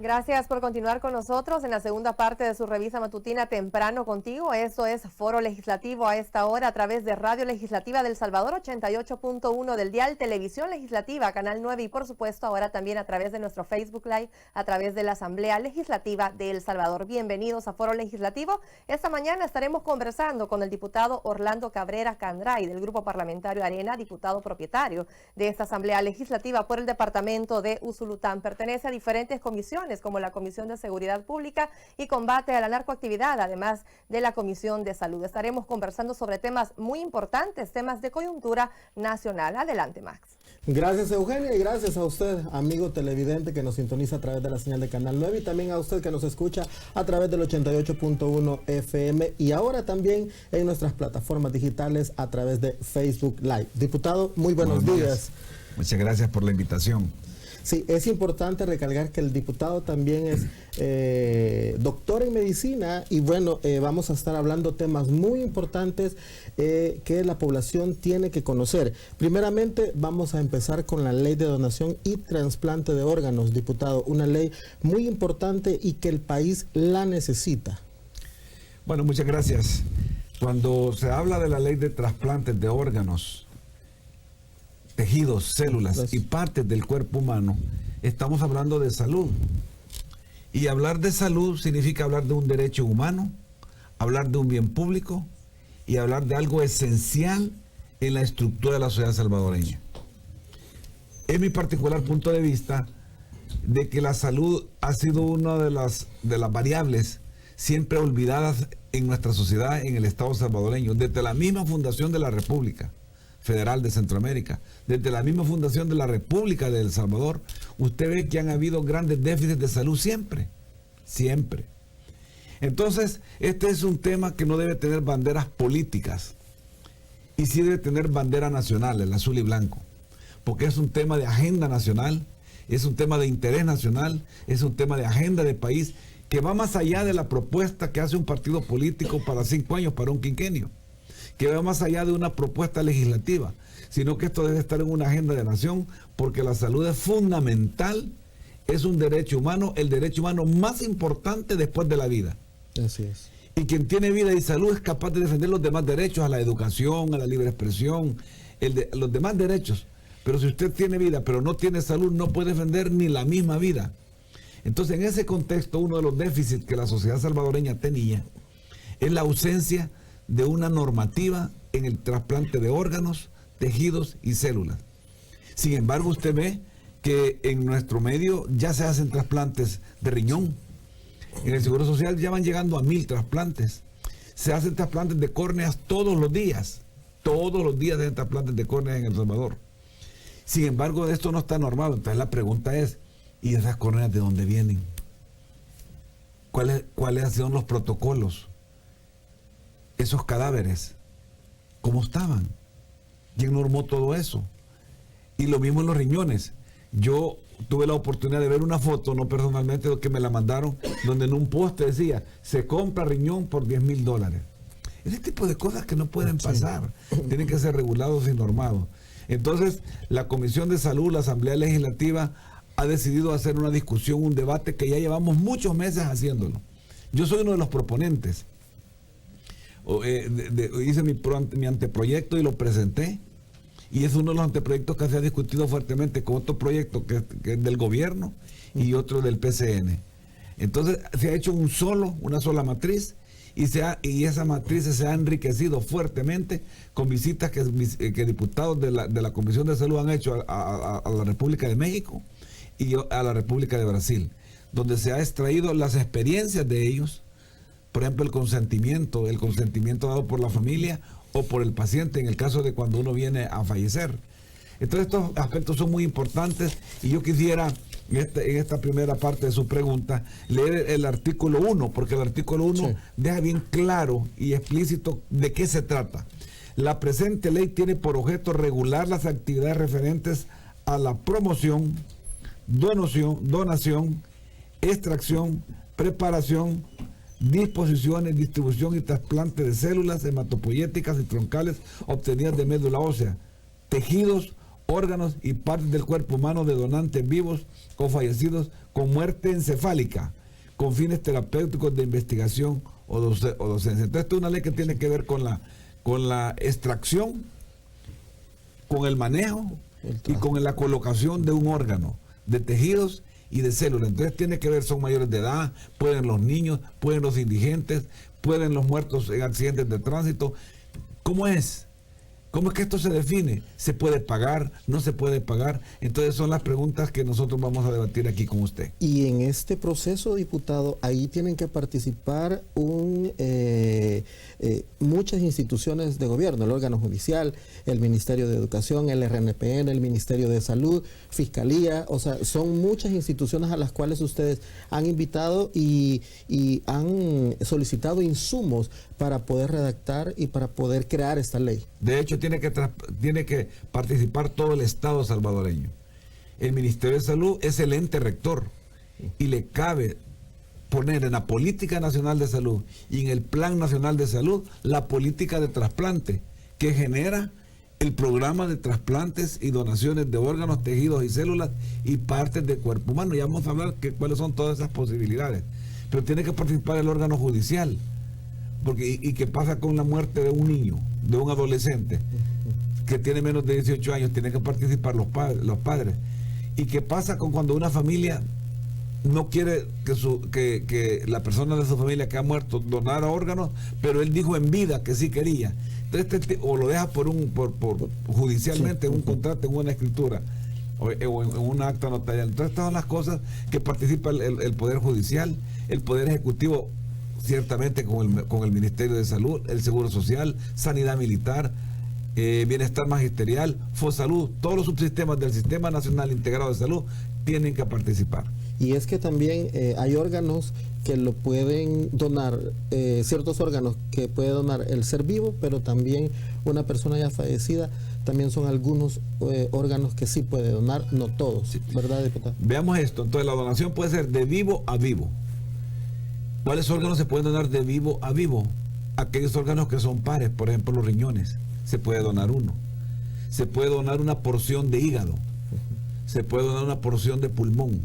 Gracias por continuar con nosotros en la segunda parte de su revista matutina Temprano Contigo. Eso es Foro Legislativo a esta hora a través de Radio Legislativa del Salvador 88.1 del dial, Televisión Legislativa, Canal 9 y por supuesto ahora también a través de nuestro Facebook Live, a través de la Asamblea Legislativa de El Salvador. Bienvenidos a Foro Legislativo. Esta mañana estaremos conversando con el diputado Orlando Cabrera Candray del Grupo Parlamentario Arena, diputado propietario de esta Asamblea Legislativa por el departamento de Usulután. Pertenece a diferentes comisiones como la Comisión de Seguridad Pública y Combate a la Narcoactividad, además de la Comisión de Salud. Estaremos conversando sobre temas muy importantes, temas de coyuntura nacional. Adelante, Max. Gracias, Eugenia, y gracias a usted, amigo televidente que nos sintoniza a través de la señal de Canal 9 y también a usted que nos escucha a través del 88.1 FM y ahora también en nuestras plataformas digitales a través de Facebook Live. Diputado, muy buenos días. Muchas gracias por la invitación. Sí, es importante recalcar que el diputado también es doctor en medicina y bueno, vamos a estar hablando temas muy importantes que la población tiene que conocer. Primeramente, vamos a empezar con la ley de donación y trasplante de órganos, diputado, una ley muy importante y que el país la necesita. Bueno, muchas gracias. Cuando se habla de la ley de trasplantes de órganos, tejidos, células y partes del cuerpo humano, estamos hablando de salud. Y hablar de salud significa hablar de un derecho humano, hablar de un bien público y hablar de algo esencial en la estructura de la sociedad salvadoreña. Es mi particular punto de vista de que la salud ha sido una de las variables siempre olvidadas en nuestra sociedad, en el Estado salvadoreño, desde la misma fundación de la República Federal de Centroamérica, desde la misma fundación de la República de El Salvador, usted ve que han habido grandes déficits de salud siempre. Entonces, este es un tema que no debe tener banderas políticas y sí debe tener bandera nacional, el azul y blanco, porque es un tema de agenda nacional, es un tema de interés nacional, es un tema de agenda de país que va más allá de la propuesta que hace un partido político para 5 años, para un quinquenio, que va más allá de una propuesta legislativa, sino que esto debe estar en una agenda de nación, porque la salud es fundamental, es un derecho humano, el derecho humano más importante después de la vida. Así es. Y quien tiene vida y salud es capaz de defender los demás derechos, a la educación, a la libre expresión, los demás derechos. Pero si usted tiene vida, pero no tiene salud, no puede defender ni la misma vida. Entonces, en ese contexto, uno de los déficits que la sociedad salvadoreña tenía es la ausencia de una normativa en el trasplante de órganos, tejidos y células. Sin embargo, usted ve que en nuestro medio ya se hacen trasplantes de riñón. En el Seguro Social ya van llegando a 1000 trasplantes. Se hacen trasplantes de córneas todos los días. Todos los días se hacen trasplantes de córneas en El Salvador. Sin embargo, esto no está normado. Entonces la pregunta es, ¿y esas córneas de dónde vienen? ¿Cuáles son los protocolos? Esos cadáveres, ¿cómo estaban? ¿Quién normó todo eso? Y lo mismo en los riñones. Yo tuve la oportunidad de ver una foto, no personalmente, que me la mandaron, donde en un poste decía, se compra riñón por $10,000. Ese tipo de cosas que no pueden pasar, tienen que ser regulados y normados. Entonces, la Comisión de Salud, la Asamblea Legislativa, ha decidido hacer una discusión, un debate que ya llevamos muchos meses haciéndolo. Yo soy uno de los proponentes. Hice mi anteproyecto y lo presenté, y es uno de los anteproyectos que se ha discutido fuertemente con otro proyecto que es del gobierno y otro del PCN. Entonces se ha hecho una sola matriz y esa matriz se ha enriquecido fuertemente con visitas que diputados de la Comisión de Salud han hecho a la República de México y a la República de Brasil, donde se ha extraído las experiencias de ellos. Por ejemplo, el consentimiento dado por la familia o por el paciente en el caso de cuando uno viene a fallecer. Entonces estos aspectos son muy importantes y yo quisiera en esta primera parte de su pregunta leer el artículo 1, porque el artículo 1 deja bien claro y explícito de qué se trata. La presente ley tiene por objeto regular las actividades referentes a la promoción, donación, extracción, preparación, disposiciones, distribución y trasplante de células hematopoyéticas y troncales obtenidas de médula ósea, tejidos, órganos y partes del cuerpo humano de donantes vivos o fallecidos con muerte encefálica, con fines terapéuticos de investigación o docencia. Entonces, esta es una ley que tiene que ver con la extracción, con el manejo y con la colocación de un órgano, de tejidos y de células. Entonces tiene que ver, son mayores de edad, pueden los niños, pueden los indigentes, pueden los muertos en accidentes de tránsito. ¿Cómo es? ¿Cómo es que esto se define? ¿Se puede pagar? ¿No se puede pagar? Entonces son las preguntas que nosotros vamos a debatir aquí con usted. Y en este proceso, diputado, ahí tienen que participar muchas instituciones de gobierno, el órgano judicial, el Ministerio de Educación, el RNPN, el Ministerio de Salud, Fiscalía, o sea, son muchas instituciones a las cuales ustedes han invitado y han solicitado insumos para poder redactar y para poder crear esta ley. De hecho, tiene que participar todo el Estado salvadoreño. El Ministerio de Salud es el ente rector y le cabe poner en la Política Nacional de Salud y en el Plan Nacional de Salud la política de trasplante que genera el programa de trasplantes y donaciones de órganos, tejidos y células y partes del cuerpo humano. Ya vamos a hablar cuáles son todas esas posibilidades. Pero tiene que participar el órgano judicial. ¿Y qué pasa con la muerte de un niño, de un adolescente que tiene menos de 18 años? Tienen que participar los padres. ¿Y qué pasa con cuando una familia no quiere que la persona de su familia que ha muerto donara órganos, pero él dijo en vida que sí quería? Entonces, o lo deja por judicialmente, en un contrato, en una escritura o en un acta notarial. Entonces, estas son las cosas que participa el Poder Judicial, el Poder Ejecutivo, ciertamente con el Ministerio de Salud, el Seguro Social, Sanidad Militar, Bienestar Magisterial, FOSalud, todos los subsistemas del Sistema Nacional Integrado de Salud tienen que participar. Y es que también hay órganos que lo pueden donar, ciertos órganos que puede donar el ser vivo, pero también una persona ya fallecida, también son algunos órganos que sí puede donar, no todos, sí. ¿Verdad, diputado? Veamos esto. Entonces, la donación puede ser de vivo a vivo. ¿Cuáles órganos se pueden donar de vivo a vivo? Aquellos órganos que son pares, por ejemplo los riñones, se puede donar uno. Se puede donar una porción de hígado. Se puede donar una porción de pulmón.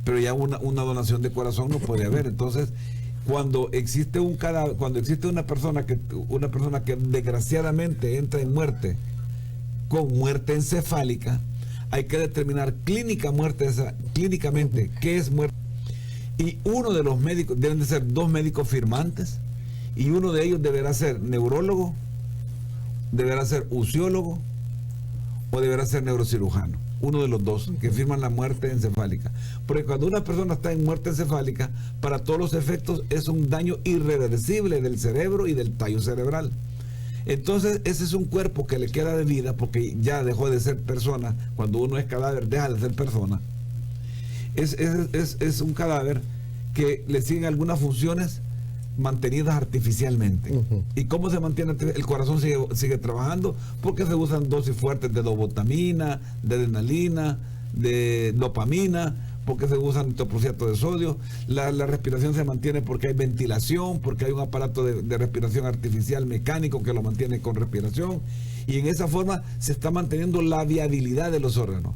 Pero ya una donación de corazón no puede haber. Entonces, cuando existe una persona que desgraciadamente entra en muerte con muerte encefálica, hay que determinar clínicamente qué es muerte. Y uno de los médicos, deben de ser 2 médicos firmantes, y uno de ellos deberá ser neurólogo, deberá ser usiólogo o deberá ser neurocirujano. Uno de los 2 que firman la muerte encefálica. Porque cuando una persona está en muerte encefálica, para todos los efectos es un daño irreversible del cerebro y del tallo cerebral. Entonces ese es un cuerpo que le queda de vida porque ya dejó de ser persona. Cuando uno es cadáver, deja de ser persona. Es un cadáver que le siguen algunas funciones mantenidas artificialmente. ¿Y cómo se mantiene? El corazón sigue trabajando porque se usan dosis fuertes de dobutamina, de adrenalina, de dopamina, porque se usan nitroprusiato de sodio. La respiración se mantiene porque hay ventilación, porque hay un aparato de respiración artificial mecánico que lo mantiene con respiración, y en esa forma se está manteniendo la viabilidad de los órganos.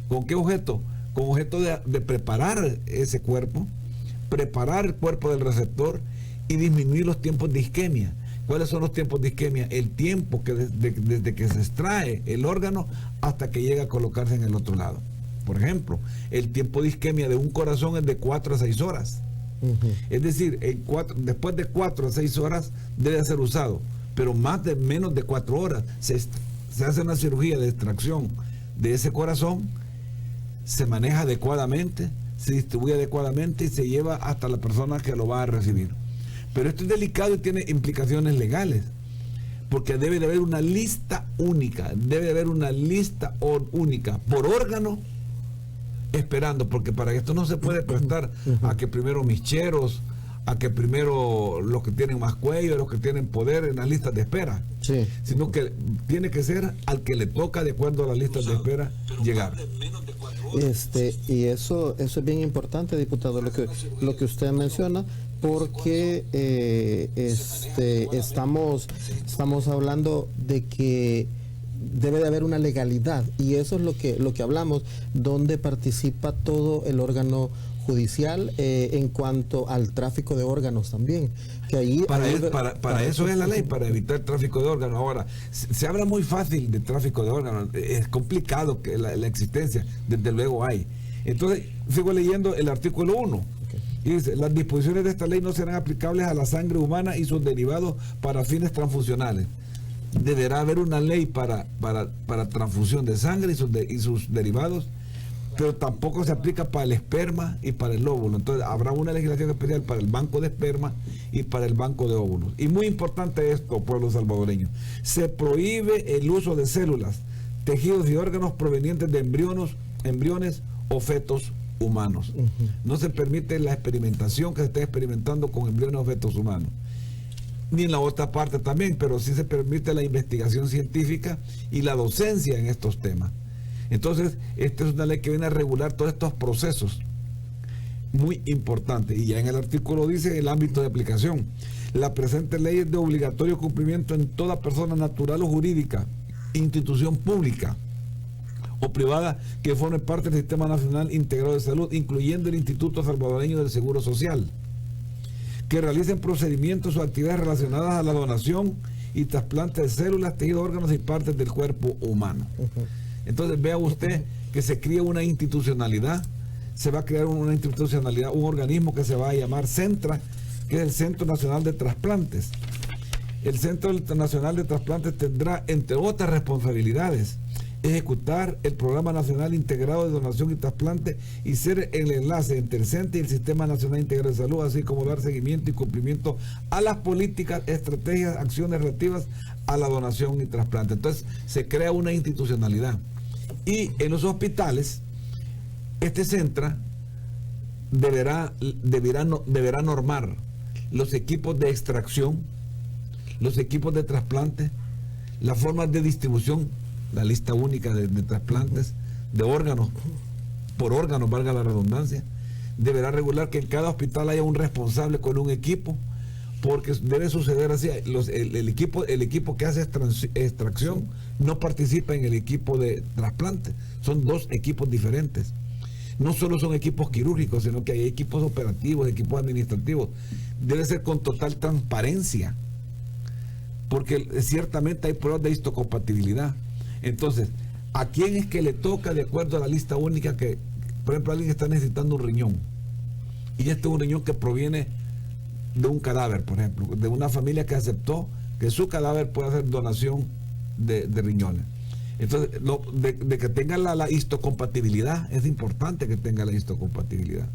¿Con qué objeto? Con objeto de preparar ese cuerpo, preparar el cuerpo del receptor y disminuir los tiempos de isquemia. ¿Cuáles son los tiempos de isquemia? El tiempo que desde que se extrae el órgano hasta que llega a colocarse en el otro lado. Por ejemplo, el tiempo de isquemia de un corazón es de 4 a 6 horas. Es decir, después de 4 a 6 horas debe ser usado, pero menos de 4 horas se hace una cirugía de extracción de ese corazón, se maneja adecuadamente, se distribuye adecuadamente y se lleva hasta la persona que lo va a recibir. Pero esto es delicado y tiene implicaciones legales, porque debe de haber una lista única, por órgano, esperando, porque para esto no se puede prestar a que primero micheros, a que primero los que tienen más cuello, los que tienen poder en las listas de espera, sino que tiene que ser al que le toca, de acuerdo a las listas de espera, llegar. Y eso es bien importante, diputado, lo que usted menciona, porque estamos hablando de que debe de haber una legalidad, y eso es lo que hablamos, donde participa todo el órgano judicial en cuanto al tráfico de órganos también. Que ahí, para eso es la ley, para evitar el tráfico de órganos. Ahora, se habla muy fácil de tráfico de órganos, es complicado que la existencia, desde luego hay. Entonces, sigo leyendo el artículo 1. Y dice, las disposiciones de esta ley no serán aplicables a la sangre humana y sus derivados para fines transfusionales. Deberá haber una ley para transfusión de sangre y sus derivados, pero tampoco se aplica para el esperma y para el óvulo. Entonces habrá una legislación especial para el banco de esperma y para el banco de óvulos. Y muy importante esto, pueblo salvadoreño, se prohíbe el uso de células, tejidos y órganos provenientes de embriones o fetos humanos. No se permite la experimentación que se está experimentando con embriones o fetos humanos, ni en la otra parte también, pero sí se permite la investigación científica y la docencia en estos temas. Entonces, esta es una ley que viene a regular todos estos procesos, muy importante. Y ya en el artículo dice el ámbito de aplicación. La presente ley es de obligatorio cumplimiento en toda persona natural o jurídica, institución pública o privada que forme parte del Sistema Nacional Integrado de Salud, incluyendo el Instituto Salvadoreño del Seguro Social, que realicen procedimientos o actividades relacionadas a la donación y trasplante de células, tejidos, órganos y partes del cuerpo humano. Entonces vea usted que se cría una institucionalidad, se va a crear una institucionalidad, un organismo que se va a llamar CENTRA, que es el Centro Nacional de Trasplantes. El Centro Nacional de Trasplantes tendrá, entre otras responsabilidades, ejecutar el Programa Nacional Integrado de Donación y Trasplante y ser el enlace entre el CENTE y el Sistema Nacional Integrado de Salud, así como dar seguimiento y cumplimiento a las políticas, estrategias, acciones relativas a la donación y trasplante. Entonces se crea una institucionalidad. Y en los hospitales, este CENTRA deberá normar los equipos de extracción, los equipos de trasplante, las formas de distribución, la lista única de trasplantes, de órganos, por órganos, valga la redundancia. Deberá regular que en cada hospital haya un responsable con un equipo, porque debe suceder así. El equipo que hace extracción no participa en el equipo de trasplante. Son dos equipos diferentes. No solo son equipos quirúrgicos, sino que hay equipos operativos, equipos administrativos. Debe ser con total transparencia, porque ciertamente hay pruebas de histocompatibilidad. Entonces, ¿a quién es que le toca, de acuerdo a la lista única, que, por ejemplo, alguien está necesitando un riñón? Y este es un riñón que proviene de un cadáver, por ejemplo, de una familia que aceptó que su cadáver pueda hacer donación de riñones. Entonces, de que tenga la histocompatibilidad, es importante que tenga la histocompatibilidad.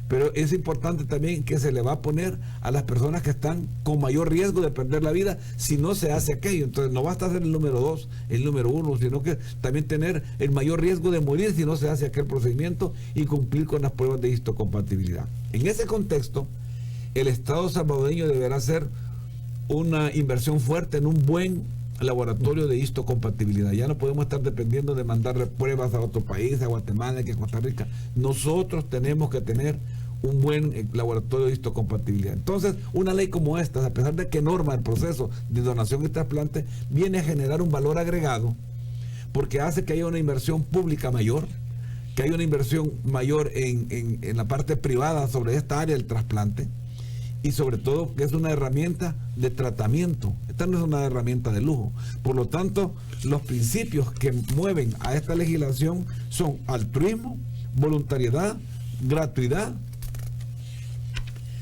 Pero es importante también que se le va a poner a las personas que están con mayor riesgo de perder la vida si no se hace aquello. Entonces no basta ser el número 2, el número 1, sino que también tener el mayor riesgo de morir si no se hace aquel procedimiento y cumplir con las pruebas de histocompatibilidad. En ese contexto, el Estado salvadoreño deberá hacer una inversión fuerte en un buen laboratorio de histocompatibilidad. Ya no podemos estar dependiendo de mandar pruebas a otro país, a Guatemala, a Costa Rica. Nosotros tenemos que tener un buen laboratorio de histocompatibilidad. Entonces, una ley como esta, a pesar de que norma el proceso de donación y trasplante, viene a generar un valor agregado, porque hace que haya una inversión pública mayor, que haya una inversión mayor en la parte privada sobre esta área del trasplante, y sobre todo que es una herramienta de tratamiento. Esta no es una herramienta de lujo. Por lo tanto, los principios que mueven a esta legislación son altruismo, voluntariedad, gratuidad,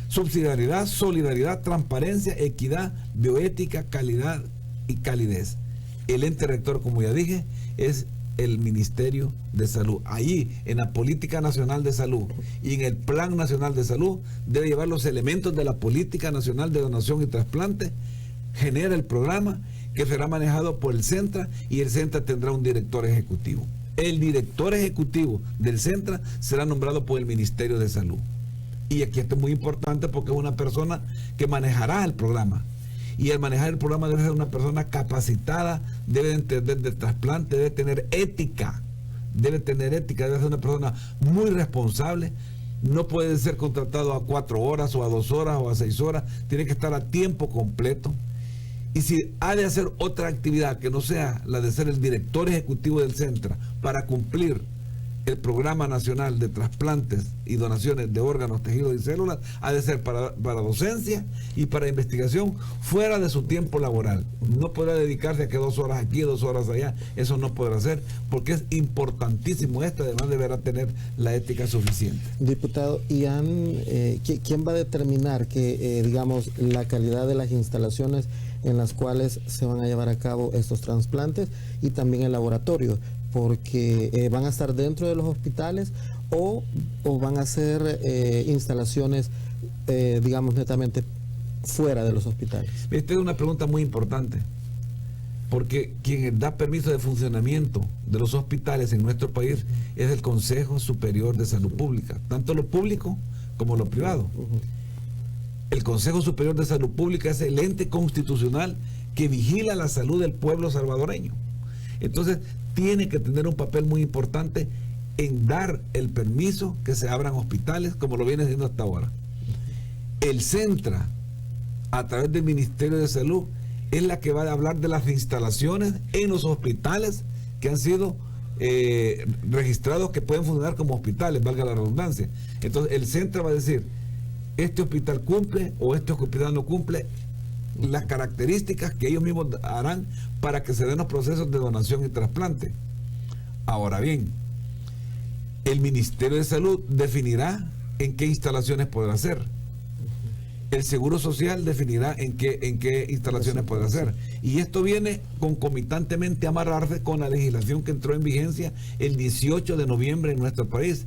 subsidiariedad, solidaridad, transparencia, equidad, bioética, calidad y calidez. El ente rector, como ya dije, es el Ministerio de Salud. Allí, en la Política Nacional de Salud y en el Plan Nacional de Salud, debe llevar los elementos de la Política Nacional de Donación y Trasplante, genera el programa que será manejado por el CENTRA, y el CENTRA tendrá un director ejecutivo. El director ejecutivo del CENTRA será nombrado por el Ministerio de Salud. Y aquí esto es muy importante porque es una persona que manejará el programa. Y al manejar el programa debe ser una persona capacitada, debe entender de trasplante, debe tener ética, debe ser una persona muy responsable. No puede ser contratado a 4 horas o a 2 horas o a 6 horas, tiene que estar a tiempo completo. Y si ha de hacer otra actividad que no sea la de ser el director ejecutivo del centro para cumplir el Programa Nacional de Trasplantes y Donaciones de Órganos, Tejidos y Células, ha de ser para docencia y para investigación fuera de su tiempo laboral. No podrá dedicarse a que 2 horas aquí, 2 horas allá. Eso no podrá hacer, porque es importantísimo esto. Además deberá tener la ética suficiente. Diputado, ¿y quién va a determinar que, digamos, la calidad de las instalaciones en las cuales se van a llevar a cabo estos trasplantes y también el laboratorio? Porque van a estar dentro de los hospitales o van a ser instalaciones, digamos, netamente fuera de los hospitales. Esta es una pregunta muy importante, porque quien da permiso de funcionamiento de los hospitales en nuestro país es el Consejo Superior de Salud Pública, tanto lo público como lo privado. El Consejo Superior de Salud Pública es el ente constitucional que vigila la salud del pueblo salvadoreño. Entonces, tiene que tener un papel muy importante en dar el permiso que se abran hospitales, como lo viene haciendo hasta ahora. El Centra, a través del Ministerio de Salud, es la que va a hablar de las instalaciones en los hospitales que han sido registrados, que pueden funcionar como hospitales, valga la redundancia. Entonces, el Centra va a decir, este hospital cumple o este hospital no cumple las características que ellos mismos harán para que se den los procesos de donación y trasplante. Ahora bien, el Ministerio de Salud definirá en qué instalaciones podrá hacer. El Seguro Social definirá en qué instalaciones podrá hacer. Y esto viene concomitantemente a amarrarse con la legislación que entró en vigencia el 18 de noviembre en nuestro país,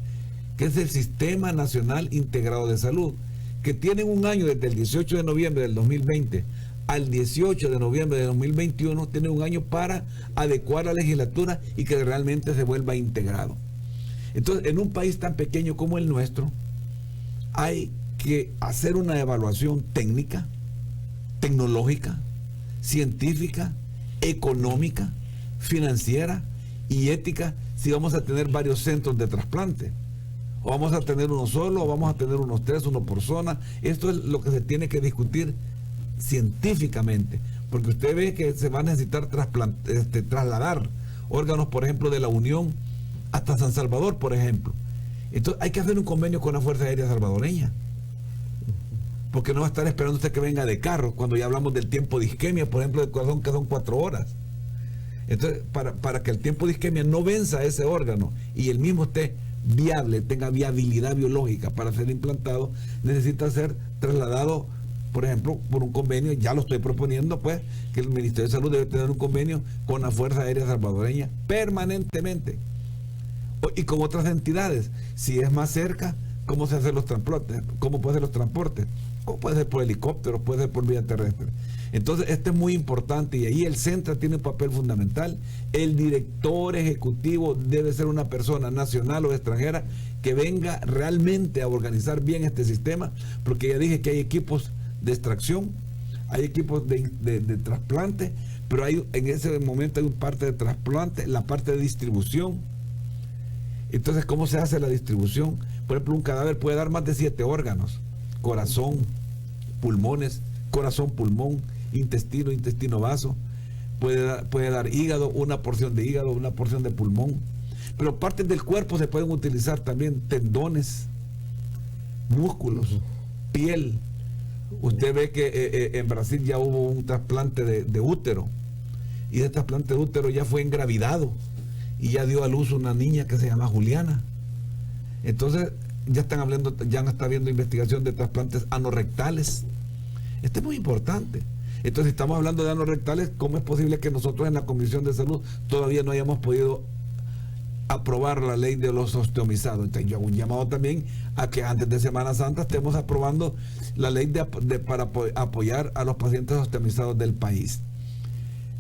que es el Sistema Nacional Integrado de Salud, que tienen un año desde el 18 de noviembre del 2020 al 18 de noviembre de 2021, tienen un año para adecuar la legislatura y que realmente se vuelva integrado. Entonces, en un país tan pequeño como el nuestro, hay que hacer una evaluación técnica, tecnológica, científica, económica, financiera y ética si vamos a tener varios centros de trasplante. O vamos a tener uno solo, o vamos a tener unos 3, uno por zona. Esto es lo que se tiene que discutir científicamente, porque usted ve que se va a necesitar trasladar órganos, por ejemplo, de la Unión hasta San Salvador, por ejemplo. Entonces hay que hacer un convenio con la Fuerza Aérea Salvadoreña, porque no va a estar esperando usted que venga de carro, cuando ya hablamos del tiempo de isquemia, por ejemplo, del corazón, que son 4 horas. Entonces, para que el tiempo de isquemia no venza ese órgano y el mismo esté viable, tenga viabilidad biológica para ser implantado, necesita ser trasladado, por ejemplo, por un convenio. Ya lo estoy proponiendo, pues, que el Ministerio de Salud debe tener un convenio con la Fuerza Aérea Salvadoreña permanentemente, y con otras entidades. Si es más cerca, ¿cómo se hacen los transportes? ¿Cómo pueden ser los transportes? ¿Cómo puede ser por helicóptero? Puede ser por vía terrestre. Entonces, esto es muy importante, y ahí el Centra tiene un papel fundamental. El director ejecutivo debe ser una persona nacional o extranjera que venga realmente a organizar bien este sistema, porque ya dije que hay equipos de extracción, hay equipos de trasplante, pero en ese momento hay una parte de trasplante, la parte de distribución. Entonces, ¿cómo se hace la distribución? Por ejemplo, un cadáver puede dar más de 7 órganos: corazón, pulmones, corazón, pulmón, intestino, intestino vaso. Puede dar hígado, una porción de hígado, una porción de pulmón. Pero partes del cuerpo se pueden utilizar también: tendones, músculos, piel. Usted ve que en Brasil ya hubo un trasplante de útero, y ese trasplante de útero ya fue engravidado y ya dio a luz una niña que se llama Juliana. Entonces ya está habiendo investigación de trasplantes anorrectales. Esto es muy importante. Entonces, si estamos hablando de anorrectales, ¿cómo es posible que nosotros en la Comisión de Salud todavía no hayamos podido aprobar la ley de los osteomizados? Entonces, yo hago un llamado también a que antes de Semana Santa estemos aprobando la ley para apoyar a los pacientes osteomizados del país.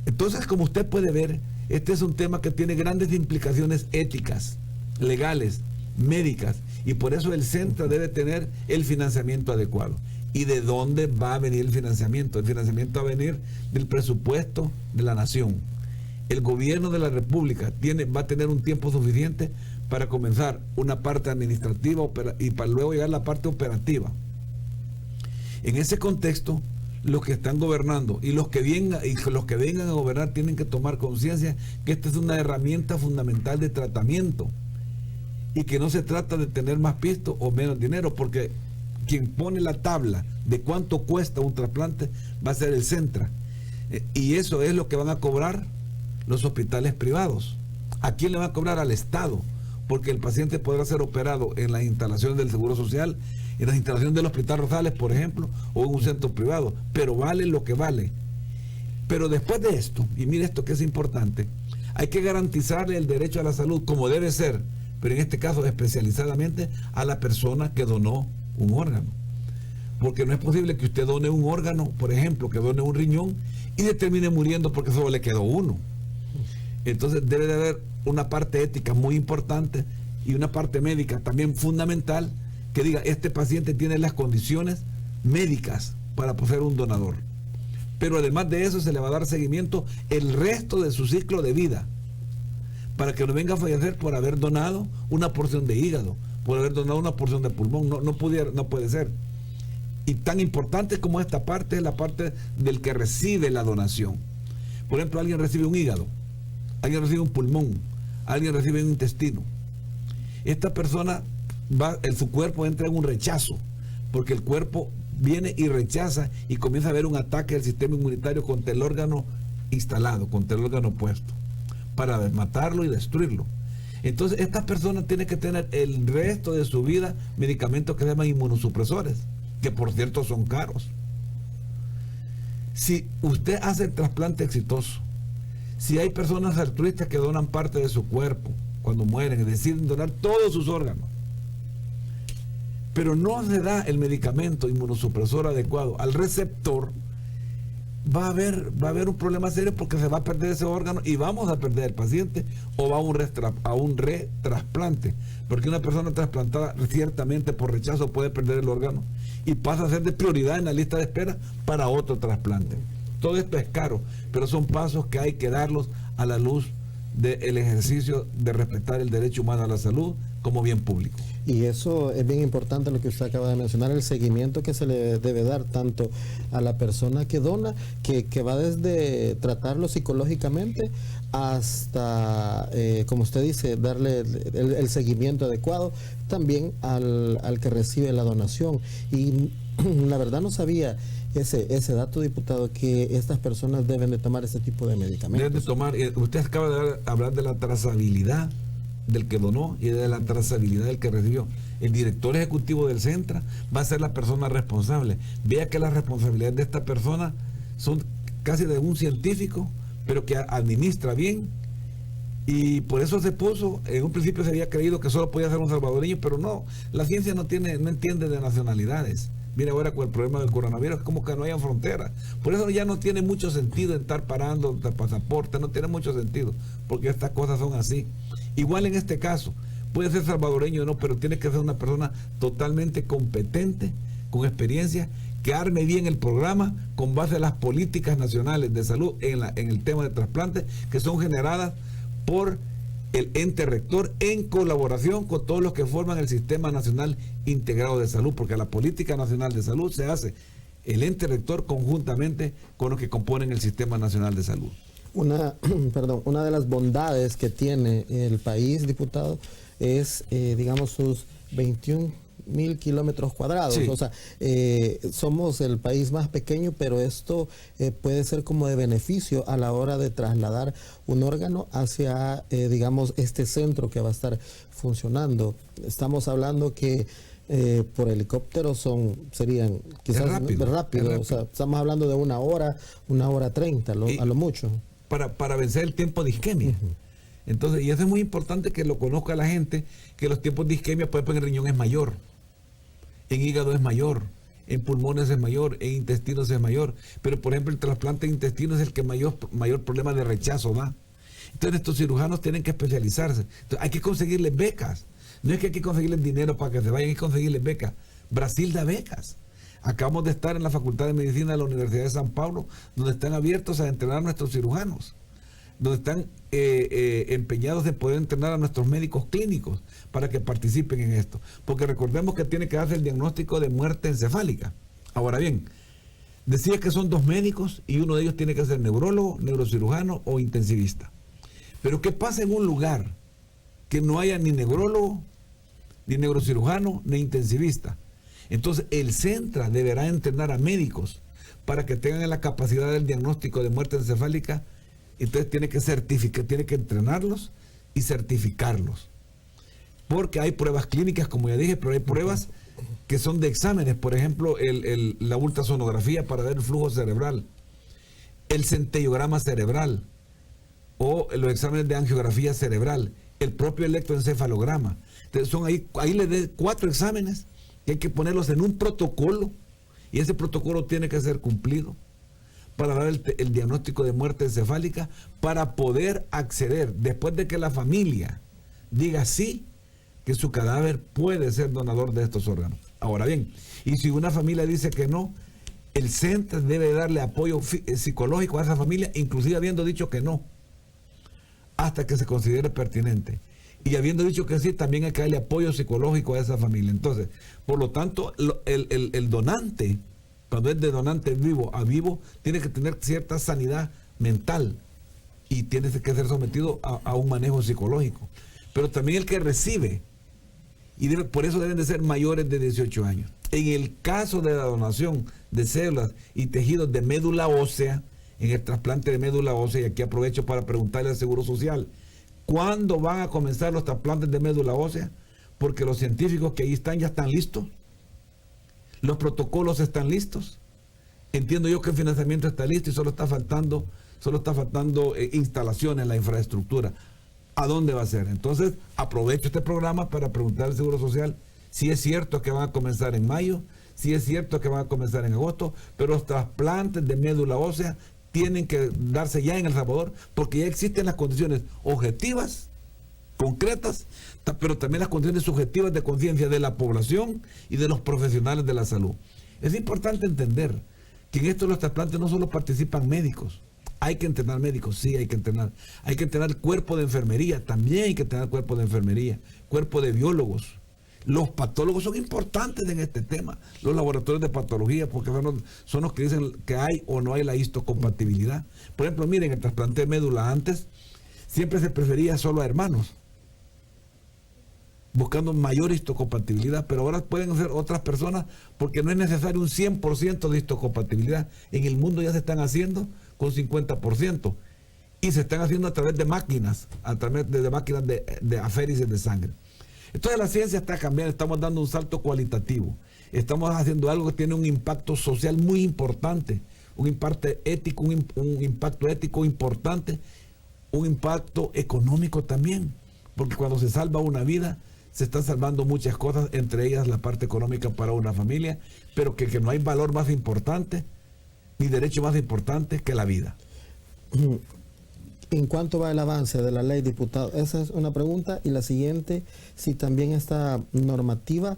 Entonces, como usted puede ver, este es un tema que tiene grandes implicaciones éticas, legales, médicas, y por eso el Centra debe tener el financiamiento adecuado. ¿Y de dónde va a venir el financiamiento? El financiamiento va a venir del presupuesto de la nación. El gobierno de la República va a tener un tiempo suficiente para comenzar una parte administrativa y para luego llegar a la parte operativa. En ese contexto, los que están gobernando y los que vengan a gobernar tienen que tomar conciencia que esta es una herramienta fundamental de tratamiento y que no se trata de tener más pisto o menos dinero, porque quien pone la tabla de cuánto cuesta un trasplante va a ser el Centra, y eso es lo que van a cobrar los hospitales privados. ¿A quién le van a cobrar? Al Estado, porque el paciente podrá ser operado en las instalaciones del Seguro Social, en las instalaciones del Hospital Rosales, por ejemplo, o en un centro privado, pero vale lo que vale. Pero después de esto, y mire esto que es importante, hay que garantizarle el derecho a la salud como debe ser, pero en este caso especializadamente a la persona que donó un órgano. Porque no es posible que usted done un órgano, por ejemplo, que done un riñón y se termine muriendo porque solo le quedó uno. Entonces debe de haber una parte ética muy importante y una parte médica también fundamental que diga, este paciente tiene las condiciones médicas para ser un donador. Pero además de eso se le va a dar seguimiento el resto de su ciclo de vida, para que no venga a fallecer por haber donado una porción de hígado, por haber donado una porción de pulmón. No puede ser. Y tan importante como esta parte es la parte del que recibe la donación. Por ejemplo, alguien recibe un hígado, alguien recibe un pulmón, alguien recibe un intestino. Esta persona su cuerpo entra en un rechazo, porque el cuerpo viene y rechaza y comienza a haber un ataque del sistema inmunitario contra el órgano instalado, contra el órgano puesto, para matarlo y destruirlo. Entonces esta persona tiene que tener el resto de su vida medicamentos que se llaman inmunosupresores, que por cierto son caros. Si usted hace el trasplante exitoso, si hay personas altruistas que donan parte de su cuerpo cuando mueren y deciden donar todos sus órganos, pero no se da el medicamento inmunosupresor adecuado al receptor, va a haber un problema serio, porque se va a perder ese órgano y vamos a perder el paciente, o va a un retrasplante, porque una persona trasplantada ciertamente por rechazo puede perder el órgano y pasa a ser de prioridad en la lista de espera para otro trasplante. Todo esto es caro, pero son pasos que hay que darlos a la luz del ejercicio de respetar el derecho humano a la salud como bien público. Y eso es bien importante lo que usted acaba de mencionar, el seguimiento que se le debe dar tanto a la persona que dona, que va desde tratarlo psicológicamente hasta, como usted dice, darle el seguimiento adecuado, también al que recibe la donación. Y la verdad no sabía ese dato, diputado, que estas personas deben de tomar ese tipo de medicamentos. Deben de tomar, usted acaba de hablar de la trazabilidad del que donó y de la trazabilidad del que recibió. El director ejecutivo del Centra va a ser la persona responsable. Vea que las responsabilidades de esta persona son casi de un científico, pero que administra bien, y por eso se puso. En un principio se había creído que solo podía ser un salvadoreño, pero no, la ciencia no entiende de nacionalidades. Mira ahora con el problema del coronavirus, es como que no haya frontera. Por eso ya no tiene mucho sentido estar parando el pasaporte, no tiene mucho sentido, porque estas cosas son así. Igual en este caso, puede ser salvadoreño o no, pero tiene que ser una persona totalmente competente, con experiencia, que arme bien el programa con base a las políticas nacionales de salud en el tema de trasplantes, que son generadas por el ente rector en colaboración con todos los que forman el Sistema Nacional Integrado de Salud, porque la política nacional de salud se hace el ente rector conjuntamente con los que componen el Sistema Nacional de Salud. Una de las bondades que tiene el país, diputado, es, digamos, sus 21,000 kilómetros cuadrados. Sí. O sea, somos el país más pequeño, pero esto puede ser como de beneficio a la hora de trasladar un órgano hacia, digamos, este centro que va a estar funcionando. Estamos hablando que por helicóptero serían quizás rápido. O sea, estamos hablando de 1 hora, 1:30 a lo mucho. Para vencer el tiempo de isquemia. Entonces, y eso es muy importante que lo conozca la gente, que los tiempos de isquemia, por ejemplo, en el riñón es mayor, en hígado es mayor, en pulmones es mayor, en intestinos es mayor, pero por ejemplo el trasplante de intestino es el que mayor problema de rechazo da. Entonces estos cirujanos tienen que especializarse. Entonces, hay que conseguirles becas. No es que hay que conseguirles dinero para que se vayan, hay que conseguirles becas. Brasil da becas. Acabamos de estar en la Facultad de Medicina de la Universidad de San Pablo, donde están abiertos a entrenar a nuestros cirujanos, donde están empeñados en poder entrenar a nuestros médicos clínicos para que participen en esto. Porque recordemos que tiene que hacer el diagnóstico de muerte encefálica. Ahora bien, decía que son 2 médicos y uno de ellos tiene que ser neurólogo, neurocirujano o intensivista. Pero ¿qué pasa en un lugar que no haya ni neurólogo, ni neurocirujano, ni intensivista? Entonces el CENTRA deberá entrenar a médicos para que tengan la capacidad del diagnóstico de muerte encefálica. Entonces tiene que entrenarlos y certificarlos. Porque hay pruebas clínicas, como ya dije, pero hay pruebas que son de exámenes. Por ejemplo, la ultrasonografía para ver el flujo cerebral, el centellograma cerebral o los exámenes de angiografía cerebral, el propio electroencefalograma. Entonces son ahí le dé 4 exámenes que hay que ponerlos en un protocolo, y ese protocolo tiene que ser cumplido para dar el diagnóstico de muerte encefálica, para poder acceder, después de que la familia diga sí, que su cadáver puede ser donador de estos órganos. Ahora bien, y si una familia dice que no, el centro debe darle apoyo psicológico a esa familia, inclusive habiendo dicho que no, hasta que se considere pertinente. Y habiendo dicho que sí, también hay que darle apoyo psicológico a esa familia. Entonces, por lo tanto, el donante, cuando es de donante vivo a vivo, tiene que tener cierta sanidad mental y tiene que ser sometido a un manejo psicológico. Pero también el que recibe, y por eso deben de ser mayores de 18 años. En el caso de la donación de células y tejidos de médula ósea, en el trasplante de médula ósea, y aquí aprovecho para preguntarle al Seguro Social, ¿cuándo van a comenzar los trasplantes de médula ósea? Porque los científicos que ahí están ya están listos, los protocolos están listos, entiendo yo que el financiamiento está listo y solo está faltando instalaciones en la infraestructura. ¿A dónde va a ser? Entonces, aprovecho este programa para preguntar al Seguro Social si es cierto que van a comenzar en mayo, si es cierto que van a comenzar en agosto, pero los trasplantes de médula ósea tienen que darse ya en El Salvador, porque ya existen las condiciones objetivas, concretas, pero también las condiciones subjetivas de conciencia de la población y de los profesionales de la salud. Es importante entender que en estos los trasplantes no solo participan médicos. Hay que entrenar médicos, sí, hay que entrenar. Hay que entrenar cuerpo de enfermería, también hay que entrenar cuerpo de enfermería, cuerpo de biólogos. Los patólogos son importantes en este tema, los laboratorios de patología, porque son los que dicen que hay o no hay la histocompatibilidad. Por ejemplo, miren, el trasplante de médula antes siempre se prefería solo a hermanos, buscando mayor histocompatibilidad, pero ahora pueden ser otras personas porque no es necesario un 100% de histocompatibilidad. En el mundo ya se están haciendo con 50% y se están haciendo a través de máquinas, de aféresis de sangre. Entonces la ciencia está cambiando, estamos dando un salto cualitativo, estamos haciendo algo que tiene un impacto social muy importante, un impacto ético, un impacto ético importante, un impacto económico también, porque cuando se salva una vida, se están salvando muchas cosas, entre ellas la parte económica para una familia, pero que no hay valor más importante, ni derecho más importante que la vida. ¿En cuánto va el avance de la ley, diputado? Esa es una pregunta. Y la siguiente, si también esta normativa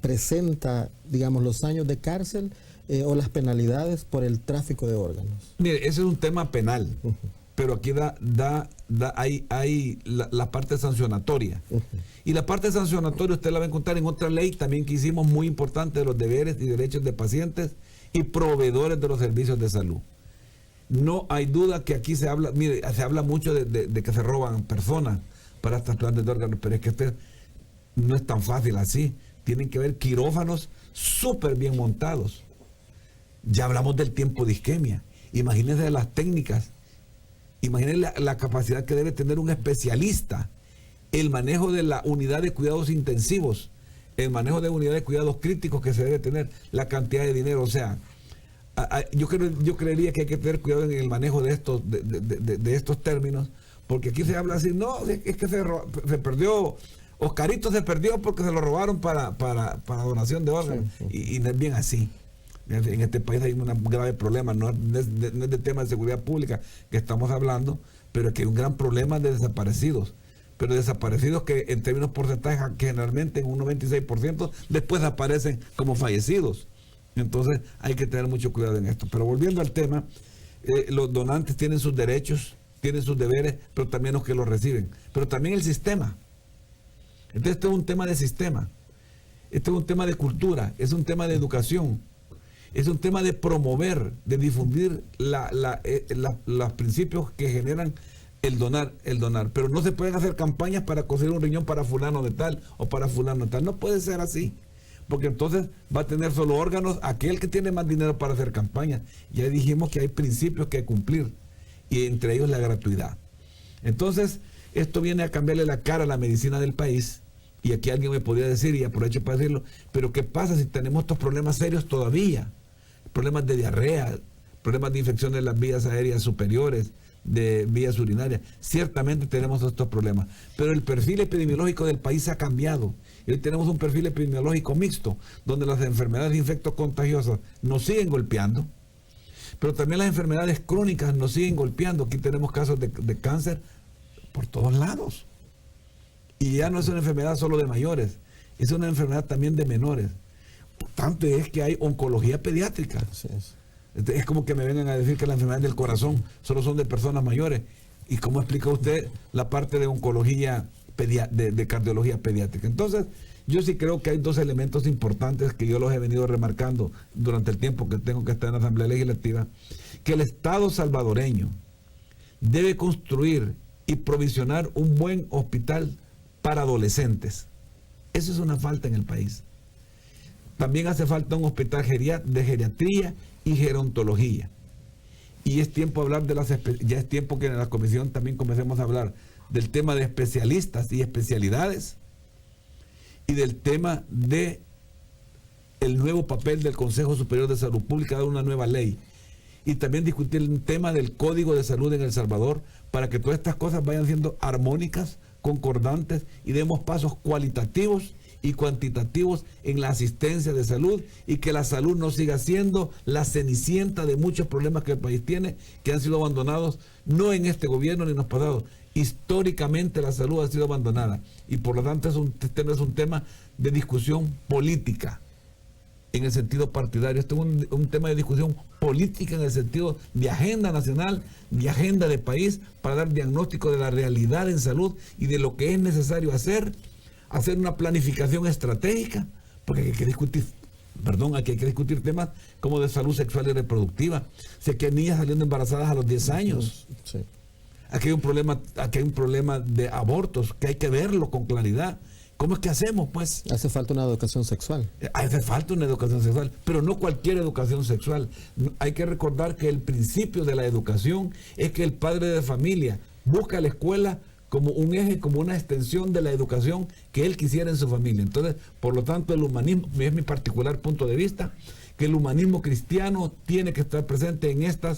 presenta, digamos, los años de cárcel o las penalidades por el tráfico de órganos. Mire, ese es un tema penal, pero aquí hay la parte sancionatoria. Y la parte sancionatoria usted la va a encontrar en otra ley también que hicimos muy importante, de los deberes y derechos de pacientes y proveedores de los servicios de salud. No hay duda que aquí se habla, mire, se habla mucho de que se roban personas para trasplantes de órganos, pero es que no es tan fácil así. Tienen que haber quirófanos súper bien montados. Ya hablamos del tiempo de isquemia. Imagínense las técnicas, imagínense la capacidad que debe tener un especialista, el manejo de la unidad de cuidados intensivos, el manejo de unidad de cuidados críticos que se debe tener, la cantidad de dinero, o sea, yo creería que hay que tener cuidado en el manejo de estos términos, porque aquí se habla así, no, es que se perdió, Oscarito se perdió porque se lo robaron para donación de órganos, y no es bien así. En este país hay un grave problema, no es de tema de seguridad pública que estamos hablando, pero es que hay un gran problema de desaparecidos, pero desaparecidos que en términos porcentajes generalmente en un 96% después aparecen como fallecidos. Entonces hay que tener mucho cuidado en esto. Pero volviendo al tema, los donantes tienen sus derechos, tienen sus deberes, pero también los que los reciben, pero también el sistema. Entonces este es un tema de sistema, este es un tema de cultura, es un tema de educación. Es un tema de promover, de difundir los principios que generan el donar. Pero no se pueden hacer campañas para conseguir un riñón para fulano de tal o para fulano de tal. No puede ser así, porque entonces va a tener solo órganos aquel que tiene más dinero para hacer campañas. Ya dijimos que hay principios que cumplir, y entre ellos la gratuidad. Entonces, esto viene a cambiarle la cara a la medicina del país. Y aquí alguien me podría decir, y aprovecho para decirlo, pero ¿qué pasa si tenemos estos problemas serios todavía? Problemas de diarrea, problemas de infección de las vías aéreas superiores, de vías urinarias. Ciertamente tenemos estos problemas, pero el perfil epidemiológico del país ha cambiado. Y hoy tenemos un perfil epidemiológico mixto, donde las enfermedades infectocontagiosas nos siguen golpeando, pero también las enfermedades crónicas nos siguen golpeando. Aquí tenemos casos de cáncer por todos lados. Y ya no es una enfermedad solo de mayores, es una enfermedad también de menores. Por tanto, es que hay oncología pediátrica. Así es. Es como que me vengan a decir que las enfermedades del corazón solo son de personas mayores. ¿Y cómo explica usted la parte de oncología, de cardiología pediátrica? Entonces, yo sí creo que hay dos elementos importantes que yo los he venido remarcando durante el tiempo que tengo que estar en la Asamblea Legislativa, que el Estado salvadoreño debe construir y provisionar un buen hospital para adolescentes. Eso es una falta en el país. También hace falta un hospital de geriatría y gerontología. Y es tiempo de hablar ya es tiempo que en la comisión también comencemos a hablar del tema de especialistas y especialidades, y del tema de el nuevo papel del Consejo Superior de Salud Pública, dar una nueva ley, y también discutir el tema del Código de Salud en El Salvador, para que todas estas cosas vayan siendo armónicas, concordantes, y demos pasos cualitativos y cuantitativos en la asistencia de salud, y que la salud no siga siendo la cenicienta de muchos problemas que el país tiene, que han sido abandonados no en este gobierno ni en los pasados. Históricamente la salud ha sido abandonada, y por lo tanto este no es un tema de discusión política en el sentido partidario. Este es un tema de discusión política en el sentido de agenda nacional, de agenda de país, para dar diagnóstico de la realidad en salud y de lo que es necesario hacer una planificación estratégica, porque hay que discutir, aquí hay que discutir temas como de salud sexual y reproductiva. Sé que hay niñas saliendo embarazadas a los 10 años. Sí. Aquí hay un problema de abortos que hay que verlo con claridad. ¿Cómo es que hacemos, pues? Hace falta una educación sexual. Hace falta una educación sexual, pero no cualquier educación sexual. Hay que recordar que el principio de la educación es que el padre de familia busca la escuela como un eje, como una extensión de la educación que él quisiera en su familia. Entonces, por lo tanto, el humanismo, es mi particular punto de vista, que el humanismo cristiano tiene que estar presente en esta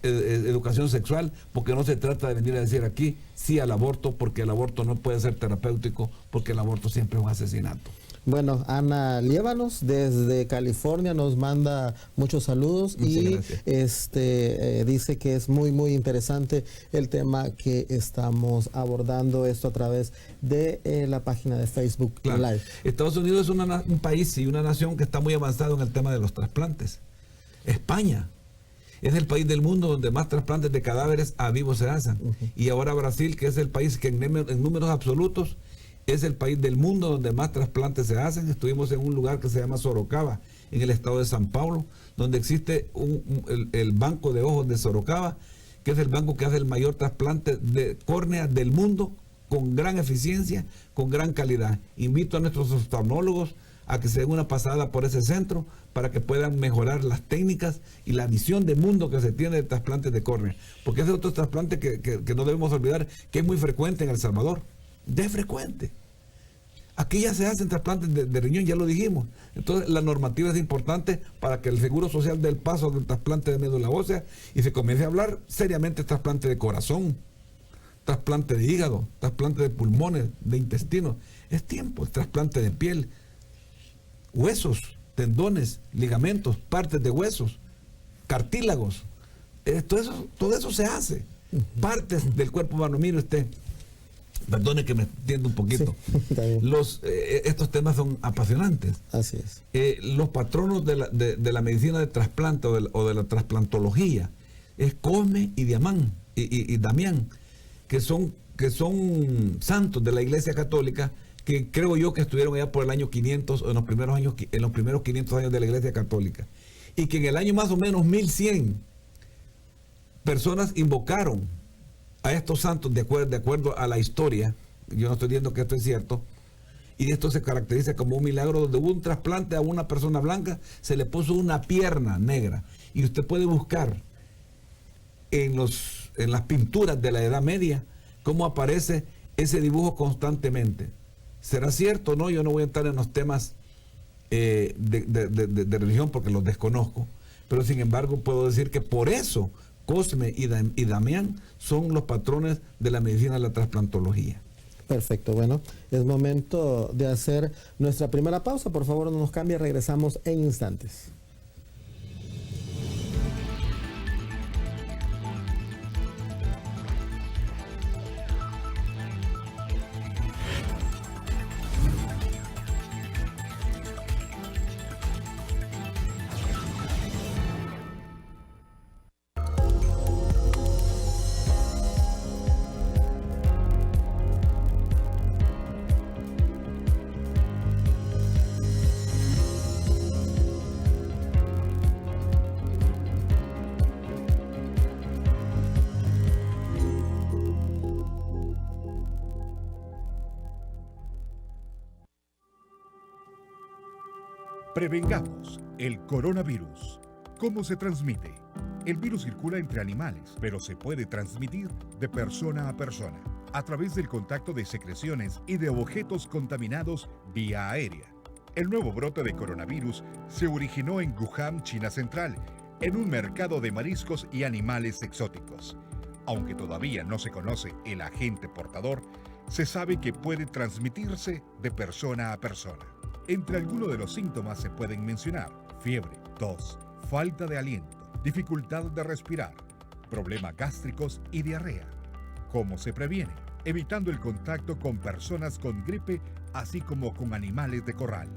educación sexual, porque no se trata de venir a decir aquí sí al aborto, porque el aborto no puede ser terapéutico, porque el aborto siempre es un asesinato. Bueno, Ana Liévanos desde California nos manda muchos saludos. Muchas gracias. Dice que es muy muy interesante el tema que estamos abordando, esto a través de la página de Facebook Live. Estados Unidos es un país y una nación que está muy avanzado en el tema de los trasplantes. España es el país del mundo donde más trasplantes de cadáveres a vivos se hacen. Y ahora Brasil, que es el país que en números absolutos es el país del mundo donde más trasplantes se hacen. Estuvimos en un lugar que se llama Sorocaba, en el estado de San Paulo, donde existe el Banco de Ojos de Sorocaba, que es el banco que hace el mayor trasplante de córnea del mundo, con gran eficiencia, con gran calidad. Invito a nuestros oftalmólogos a que se den una pasada por ese centro para que puedan mejorar las técnicas y la visión de mundo que se tiene de trasplantes de córnea, porque ese es otro trasplante que no debemos olvidar, que es muy frecuente en El Salvador. De frecuente. Aquí ya se hacen trasplantes de riñón, ya lo dijimos. Entonces la normativa es importante para que el Seguro Social dé el paso del trasplante de médula ósea y se comience a hablar seriamente de trasplante de corazón, trasplante de hígado, trasplante de pulmones, de intestinos. Es tiempo, el trasplante de piel, huesos, tendones, ligamentos, partes de huesos, cartílagos. Todo eso se hace. Partes del cuerpo humano. Mire usted, perdone que me entienda un poquito. Sí, estos temas son apasionantes. Así es. Los patronos de la medicina de trasplante o de la trasplantología es Cosme y Damián, que son santos de la Iglesia Católica, que creo yo que estuvieron allá por el año 500, o en los primeros 500 años de la Iglesia Católica, y que en el año más o menos 1100 personas invocaron a estos santos de acuerdo a la historia. Yo no estoy diciendo que esto es cierto, y esto se caracteriza como un milagro donde hubo un trasplante a una persona blanca, se le puso una pierna negra, y usted puede buscar en las pinturas de la Edad Media cómo aparece ese dibujo constantemente. ¿Será cierto o no? Yo no voy a entrar en los temas de religión porque los desconozco, pero sin embargo puedo decir que por eso Cosme y Damián son los patrones de la medicina de la trasplantología. Perfecto, bueno, es momento de hacer nuestra primera pausa. Por favor, no nos cambie, regresamos en instantes. Prevengamos el coronavirus. ¿Cómo se transmite? El virus circula entre animales, pero se puede transmitir de persona a persona, a través del contacto de secreciones y de objetos contaminados vía aérea. El nuevo brote de coronavirus se originó en Wuhan, China Central, en un mercado de mariscos y animales exóticos. Aunque todavía no se conoce el agente portador, se sabe que puede transmitirse de persona a persona. Entre algunos de los síntomas se pueden mencionar fiebre, tos, falta de aliento, dificultad de respirar, problemas gástricos y diarrea. ¿Cómo se previene? Evitando el contacto con personas con gripe, así como con animales de corral.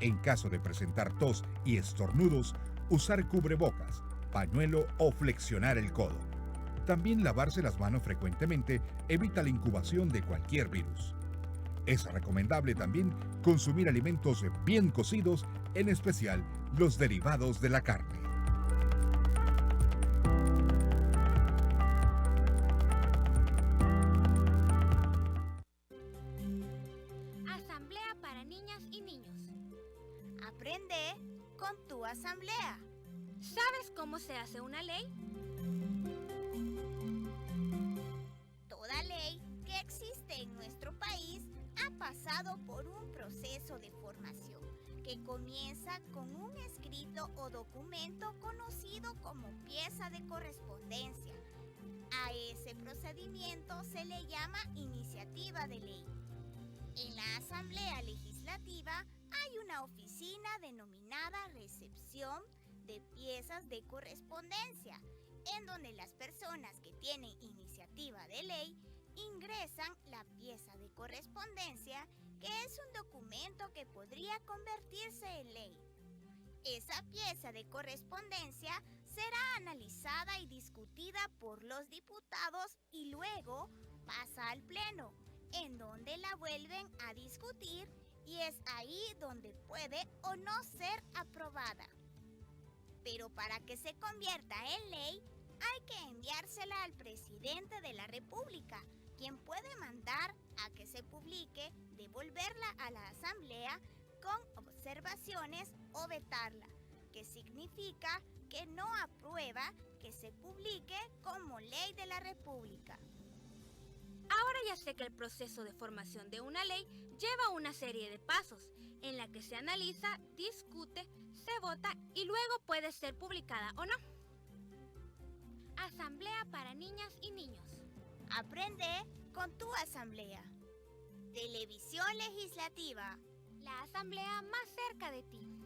En caso de presentar tos y estornudos, usar cubrebocas, pañuelo o flexionar el codo. También lavarse las manos frecuentemente evita la incubación de cualquier virus. Es recomendable también consumir alimentos bien cocidos, en especial los derivados de la carne. Asamblea para niñas y niños. Aprende con tu asamblea. ¿Sabes cómo se hace una ley? Toda ley que existe en nuestro país ha pasado por un proceso de formación que comienza con un escrito o documento conocido como pieza de correspondencia. A ese procedimiento se le llama iniciativa de ley. En la Asamblea Legislativa hay una oficina denominada recepción de piezas de correspondencia, en donde las personas que tienen iniciativa de ley ingresan la pieza de correspondencia, que es un documento que podría convertirse en ley. Esa pieza de correspondencia será analizada y discutida por los diputados y luego pasa al Pleno, en donde la vuelven a discutir, y es ahí donde puede o no ser aprobada. Pero para que se convierta en ley, hay que enviársela al presidente de la República, quien puede mandar a que se publique, devolverla a la Asamblea con observaciones o vetarla, que significa que no aprueba que se publique como ley de la República. Ahora ya sé que el proceso de formación de una ley lleva una serie de pasos, en la que se analiza, discute, se vota y luego puede ser publicada o no. Asamblea para niñas y niños. Aprende con tu asamblea. Televisión Legislativa. La asamblea más cerca de ti.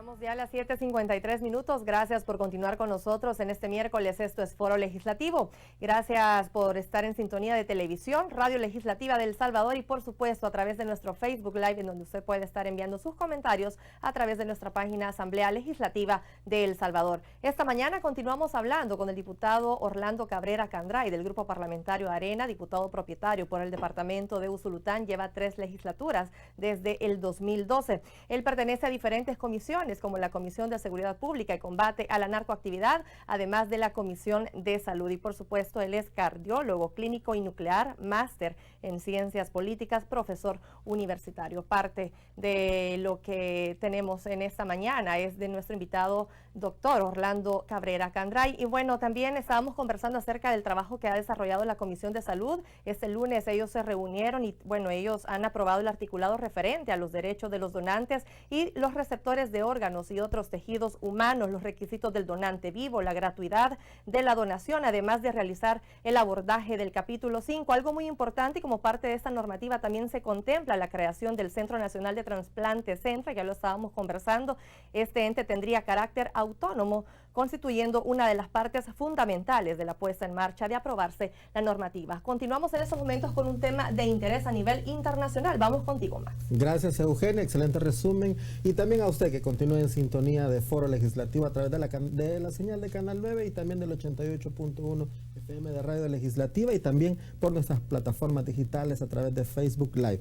Somos ya a las 7:53 minutos. Gracias por continuar con nosotros en este miércoles. Esto es Foro Legislativo. Gracias por estar en sintonía de televisión, Radio Legislativa de El Salvador y por supuesto a través de nuestro Facebook Live, en donde usted puede estar enviando sus comentarios a través de nuestra página Asamblea Legislativa de El Salvador. Esta mañana continuamos hablando con el diputado Orlando Cabrera Candray del Grupo Parlamentario Arena, diputado propietario por el departamento de Usulután. Lleva 3 legislaturas desde el 2012. Él pertenece a diferentes comisiones, como la Comisión de Seguridad Pública y Combate a la Narcoactividad, además de la Comisión de Salud. Y por supuesto, él es cardiólogo, clínico y nuclear, máster en Ciencias Políticas, profesor universitario. Parte de lo que tenemos en esta mañana es de nuestro invitado, doctor Orlando Cabrera Candray. Y bueno, también estábamos conversando acerca del trabajo que ha desarrollado la Comisión de Salud. Este lunes ellos se reunieron y bueno, ellos han aprobado el articulado referente a los derechos de los donantes y los receptores de órganos y otros tejidos humanos, los requisitos del donante vivo, la gratuidad de la donación, además de realizar el abordaje del capítulo 5. Algo muy importante, y como parte de esta normativa también se contempla la creación del Centro Nacional de Trasplante Centro, ya lo estábamos conversando. Este ente tendría carácter autónomo, constituyendo una de las partes fundamentales de la puesta en marcha de aprobarse la normativa. Continuamos en estos momentos con un tema de interés a nivel internacional. Vamos contigo, Max. Gracias, Eugenia. Excelente resumen. Y también a usted que continúe en sintonía de Foro Legislativo a través de la señal de Canal 9 y también del 88.1 FM de Radio Legislativa y también por nuestras plataformas digitales a través de Facebook Live.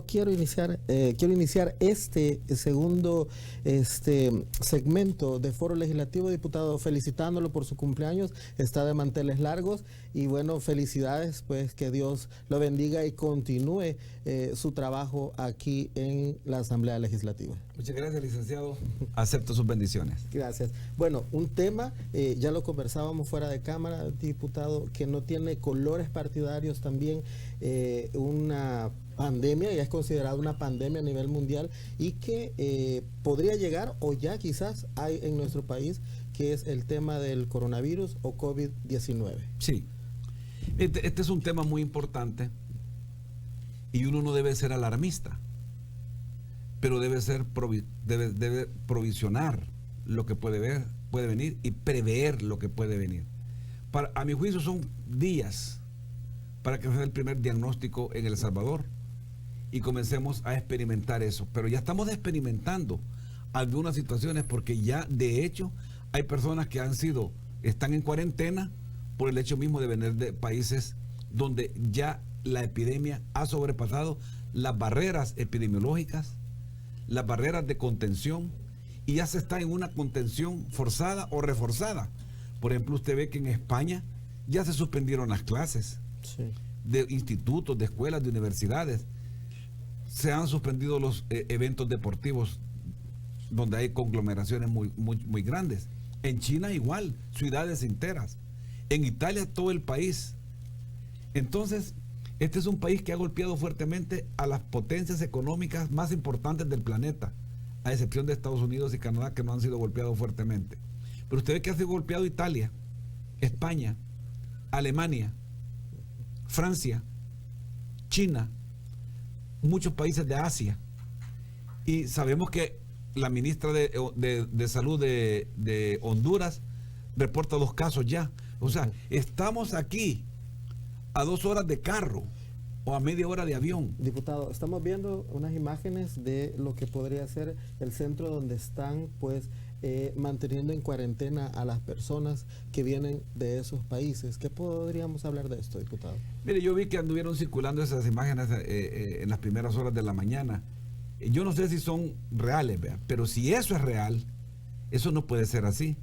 Quiero iniciar este segundo segmento de Foro Legislativo, diputado, felicitándolo por su cumpleaños. Está de manteles largos y bueno, felicidades, pues que Dios lo bendiga y continúe su trabajo aquí en la Asamblea Legislativa. Muchas gracias, licenciado. Acepto sus bendiciones. Gracias. Bueno, un tema, ya lo conversábamos fuera de cámara, diputado, que no tiene colores partidarios también, una pandemia, ya es considerada una pandemia a nivel mundial y que podría llegar o ya quizás hay en nuestro país, que es el tema del coronavirus o COVID-19. Sí, este es un tema muy importante y uno no debe ser alarmista, pero debe provisionar lo que puede venir y prever lo que puede venir. A mi juicio son días para que se dé el primer diagnóstico en El Salvador y comencemos a experimentar eso. Pero ya estamos experimentando algunas situaciones porque ya de hecho hay personas que están en cuarentena por el hecho mismo de venir de países donde ya la epidemia ha sobrepasado las barreras epidemiológicas, las barreras de contención, y ya se está en una contención forzada o reforzada. Por ejemplo, usted ve que en España ya se suspendieron las clases de institutos, de escuelas, de universidades. Se han suspendido los eventos deportivos donde hay conglomeraciones muy grandes. En China igual, ciudades enteras. En Italia todo el país. Entonces, este es un país que ha golpeado fuertemente a las potencias económicas más importantes del planeta, a excepción de Estados Unidos y Canadá, que no han sido golpeados fuertemente. Pero usted ve que ha sido golpeado Italia, España, Alemania, Francia, China, muchos países de Asia. Y sabemos que la ministra de Salud de Honduras reporta 2 casos ya. O sea, estamos aquí a 2 horas de carro o a media hora de avión. Diputado, estamos viendo unas imágenes de lo que podría ser el centro donde están pues manteniendo en cuarentena a las personas que vienen de esos países. ¿Qué podríamos hablar de esto, diputado? Mire, yo vi que anduvieron circulando esas imágenes en las primeras horas de la mañana. Yo no sé si son reales, pero si eso es real, eso no puede ser así.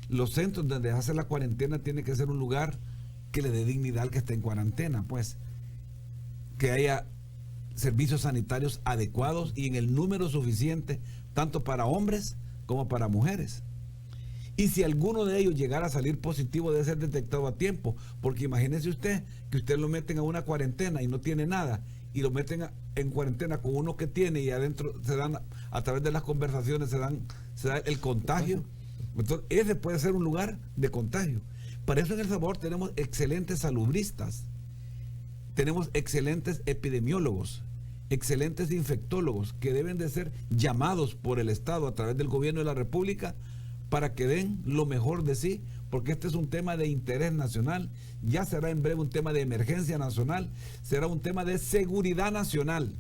Los centros donde hace la cuarentena tiene que ser un lugar que le dé dignidad al que esté en cuarentena, pues que haya servicios sanitarios adecuados y en el número suficiente, tanto para hombres como para mujeres. Y si alguno de ellos llegara a salir positivo, debe ser detectado a tiempo, porque imagínese usted que usted lo meten a una cuarentena y no tiene nada, y lo meten en cuarentena con uno que tiene, y adentro se dan, a través de las conversaciones se da el contagio. Entonces ese puede ser un lugar de contagio. Para eso en El Salvador tenemos excelentes salubristas, tenemos excelentes epidemiólogos excelentes infectólogos que deben de ser llamados por el Estado a través del gobierno de la República para que den lo mejor de sí, porque este es un tema de interés nacional, ya será en breve un tema de emergencia nacional, será un tema de seguridad nacional.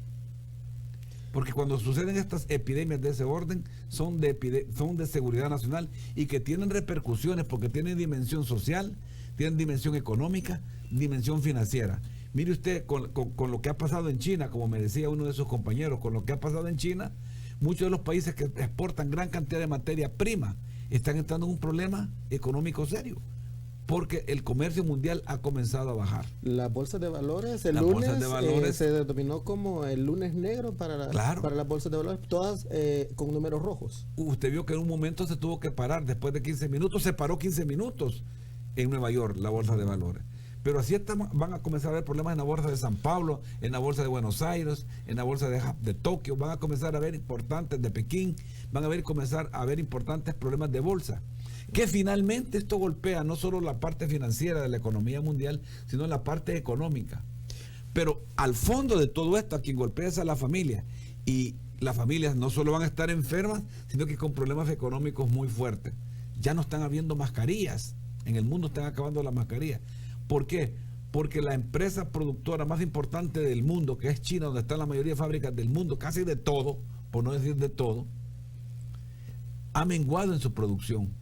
Porque cuando suceden estas epidemias de ese orden, son de seguridad nacional y que tienen repercusiones porque tienen dimensión social, tienen dimensión económica, dimensión financiera. Mire usted, con lo que ha pasado en China, como me decía uno de sus compañeros, con lo que ha pasado en China, muchos de los países que exportan gran cantidad de materia prima están entrando en un problema económico serio, porque el comercio mundial ha comenzado a bajar. La bolsa de valores, el lunes se denominó como el lunes negro para las bolsas de valores, todas con números rojos. Usted vio que en un momento se tuvo que parar, después de 15 minutos, se paró 15 minutos en Nueva York, la bolsa de valores. Pero así van a comenzar a haber problemas en la bolsa de San Pablo, en la bolsa de Buenos Aires, en la bolsa de Tokio, van a comenzar a haber importantes de Pekín, comenzar a haber importantes problemas de bolsa. Que finalmente esto golpea no solo la parte financiera de la economía mundial, sino la parte económica. Pero al fondo de todo esto, a quien golpea es a la familia. Y las familias no solo van a estar enfermas, sino que con problemas económicos muy fuertes. Ya no están habiendo mascarillas. En el mundo están acabando las mascarillas. ¿Por qué? Porque la empresa productora más importante del mundo, que es China, donde están la mayoría de fábricas del mundo, casi de todo, por no decir de todo, ha menguado en su producción,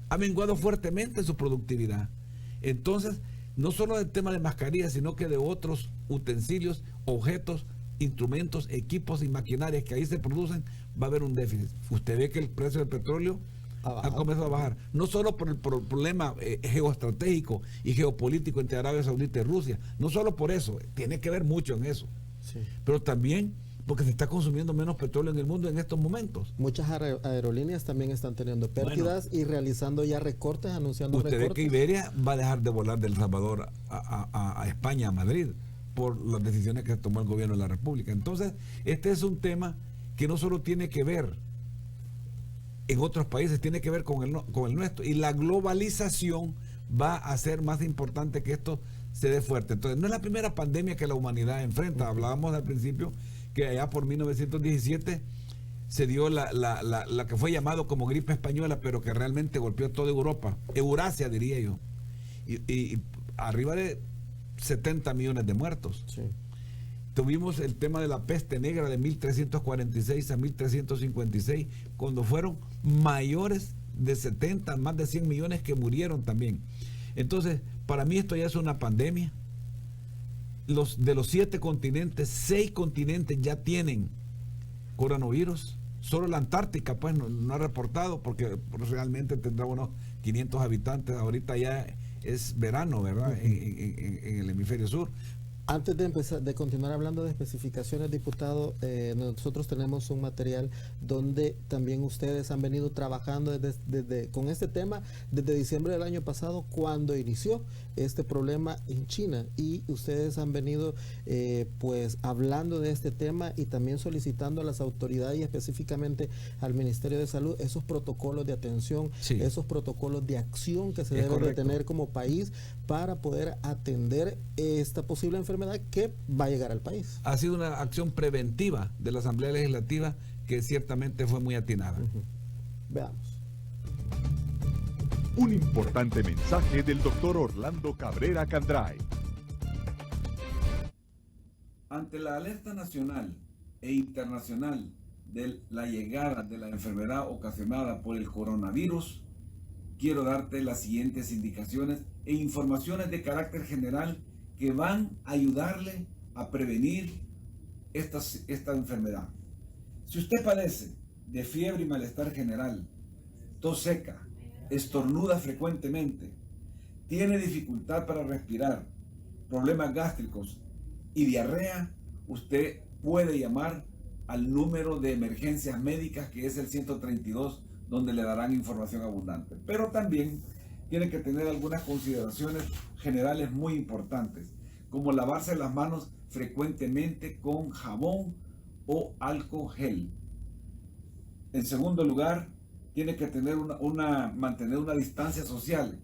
ha menguado fuertemente en su productividad. Entonces, no solo del tema de mascarillas, sino que de otros utensilios, objetos, instrumentos, equipos y maquinarias que ahí se producen, va a haber un déficit. Usted ve que el precio del petróleo ha comenzado a bajar, no solo por el problema geoestratégico y geopolítico entre Arabia Saudita y Rusia, no solo por eso, tiene que ver mucho en eso, sí, pero también porque se está consumiendo menos petróleo en el mundo en estos momentos. Muchas aerolíneas también están teniendo pérdidas y realizando ya recortes, anunciando recortes. Usted ve que Iberia va a dejar de volar de El Salvador a España, a Madrid, por las decisiones que tomó el gobierno de la República. Entonces, este es un tema que no solo tiene que ver en otros países, tiene que ver con el nuestro, y la globalización va a ser más importante que esto se dé fuerte. Entonces, no es la primera pandemia que la humanidad enfrenta. Hablábamos al principio que allá por 1917 se dio la que fue llamado como gripe española, pero que realmente golpeó toda Europa, Eurasia diría yo, y arriba de 70 millones de muertos. Sí. Tuvimos el tema de la peste negra de 1346 a 1356, cuando fueron mayores de 70, más de 100 millones que murieron también. Entonces, para mí esto ya es una pandemia. De los 7 continentes, 6 continentes ya tienen coronavirus. Solo la Antártica pues no ha reportado, porque realmente tendrá unos 500 habitantes. Ahorita ya es verano, ¿verdad? En el hemisferio sur. Antes de continuar hablando de especificaciones, diputado, nosotros tenemos un material donde también ustedes han venido trabajando con este tema desde diciembre del año pasado, cuando inició este problema en China, y ustedes han venido pues hablando de este tema y también solicitando a las autoridades y específicamente al Ministerio de Salud esos protocolos de atención, sí, esos protocolos de acción que se deben de tener como país para poder atender esta posible enfermedad que va a llegar al país. Ha sido una acción preventiva de la Asamblea Legislativa que ciertamente fue muy atinada. Veamos. Un importante mensaje del doctor Orlando Cabrera Candray. Ante la alerta nacional e internacional de la llegada de la enfermedad ocasionada por el coronavirus, quiero darte las siguientes indicaciones e informaciones de carácter general que van a ayudarle a prevenir esta enfermedad. Si usted padece de fiebre y malestar general, tos seca, estornuda frecuentemente, tiene dificultad para respirar, problemas gástricos y diarrea, usted puede llamar al número de emergencias médicas, que es el 132, donde le darán información abundante. Pero también tiene que tener algunas consideraciones generales muy importantes, como lavarse las manos frecuentemente con jabón o alcohol gel. En segundo lugar, tiene que tener mantener una distancia social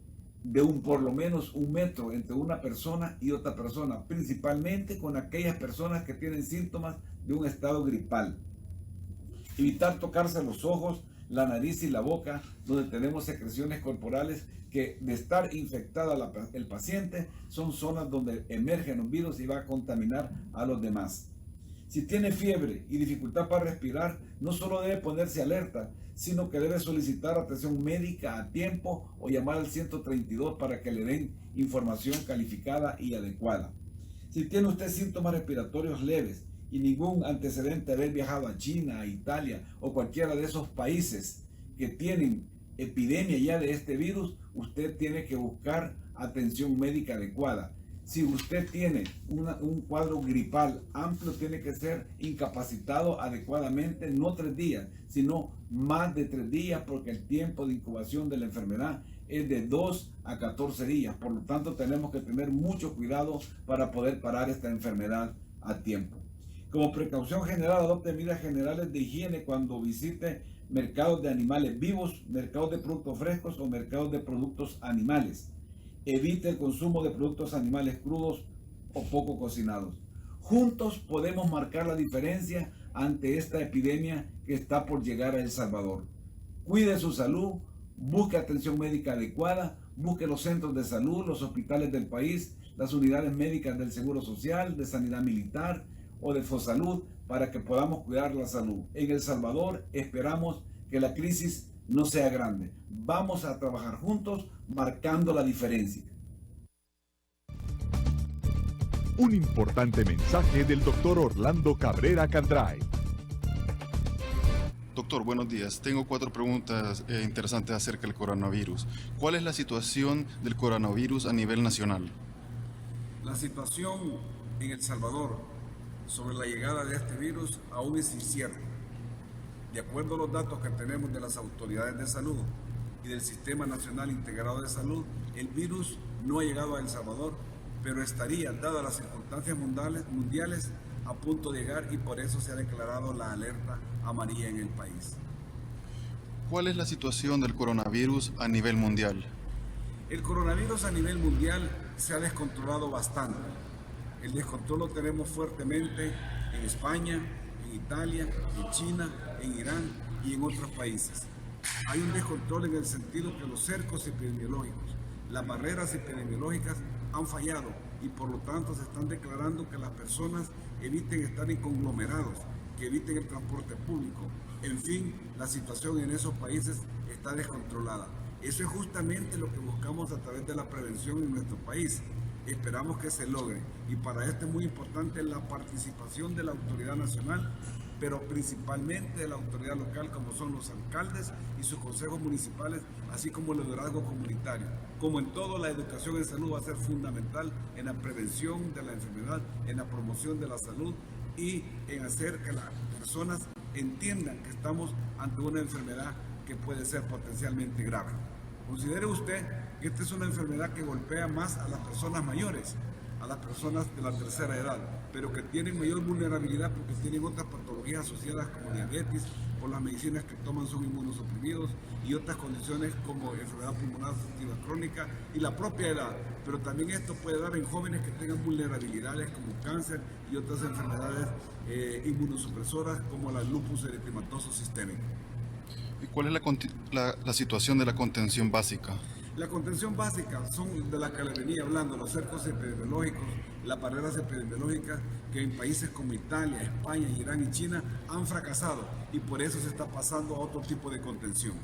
de por lo menos 1 metro entre una persona y otra persona, principalmente con aquellas personas que tienen síntomas de un estado gripal. Evitar tocarse los ojos, la nariz y la boca, donde tenemos secreciones corporales que de estar infectada el paciente son zonas donde emergen los virus y va a contaminar a los demás. Si tiene fiebre y dificultad para respirar, no solo debe ponerse alerta, sino que debe solicitar atención médica a tiempo o llamar al 132 para que le den información calificada y adecuada. Si tiene usted síntomas respiratorios leves y ningún antecedente de haber viajado a China, a Italia o cualquiera de esos países que tienen epidemia ya de este virus, usted tiene que buscar atención médica adecuada. Si usted tiene un cuadro gripal amplio, tiene que ser incapacitado adecuadamente, no 3 días, sino más de 3 días, porque el tiempo de incubación de la enfermedad es de 2 a 14 días. Por lo tanto, tenemos que tener mucho cuidado para poder parar esta enfermedad a tiempo. Como precaución general, adopte medidas generales de higiene cuando visite mercados de animales vivos, mercados de productos frescos o mercados de productos animales. Evite el consumo de productos animales crudos o poco cocinados. Juntos podemos marcar la diferencia ante esta epidemia que está por llegar a El Salvador. Cuide su salud, busque atención médica adecuada, busque los centros de salud, los hospitales del país, las unidades médicas del Seguro Social, de Sanidad Militar o de Fosalud para que podamos cuidar la salud. En El Salvador esperamos que la crisis no sea grande. Vamos a trabajar juntos marcando la diferencia. Un importante mensaje del doctor Orlando Cabrera Candray. Doctor, buenos días. Tengo 4 preguntas interesantes acerca del coronavirus. ¿Cuál es la situación del coronavirus a nivel nacional? La situación en El Salvador sobre la llegada de este virus aún es incierta. De acuerdo a los datos que tenemos de las autoridades de salud y del Sistema Nacional Integrado de Salud, el virus no ha llegado a El Salvador, pero estaría, dadas las circunstancias mundiales, a punto de llegar y por eso se ha declarado la alerta amarilla en el país. ¿Cuál es la situación del coronavirus a nivel mundial? El coronavirus a nivel mundial se ha descontrolado bastante. El descontrol lo tenemos fuertemente en España, en Italia, en China, en Irán y en otros países. Hay un descontrol en el sentido que los cercos epidemiológicos, las barreras epidemiológicas han fallado y por lo tanto se están declarando que las personas eviten estar en conglomerados, que eviten el transporte público. En fin, la situación en esos países está descontrolada. Eso es justamente lo que buscamos a través de la prevención en nuestro país. Esperamos que se logre y para esto es muy importante la participación de la autoridad nacional, pero principalmente de la autoridad local como son los alcaldes y sus consejos municipales, así como el liderazgo comunitario. Como en todo, la educación en salud va a ser fundamental en la prevención de la enfermedad, en la promoción de la salud y en hacer que las personas entiendan que estamos ante una enfermedad que puede ser potencialmente grave. Considere usted que esta es una enfermedad que golpea más a las personas mayores, a las personas de la tercera edad, pero que tienen mayor vulnerabilidad porque tienen otras patologías asociadas como diabetes, por las medicinas que toman son inmunosuprimidos y otras condiciones como enfermedad pulmonar obstructiva crónica y la propia edad. Pero también esto puede dar en jóvenes que tengan vulnerabilidades como cáncer y otras enfermedades inmunosupresoras como la lupus eritematoso sistémico. ¿Y cuál es la situación de la contención básica? La contención básica son de las que le venía hablando, los cercos epidemiológicos, las barreras epidemiológicas que en países como Italia, España, Irán y China han fracasado y por eso se está pasando a otro tipo de contención.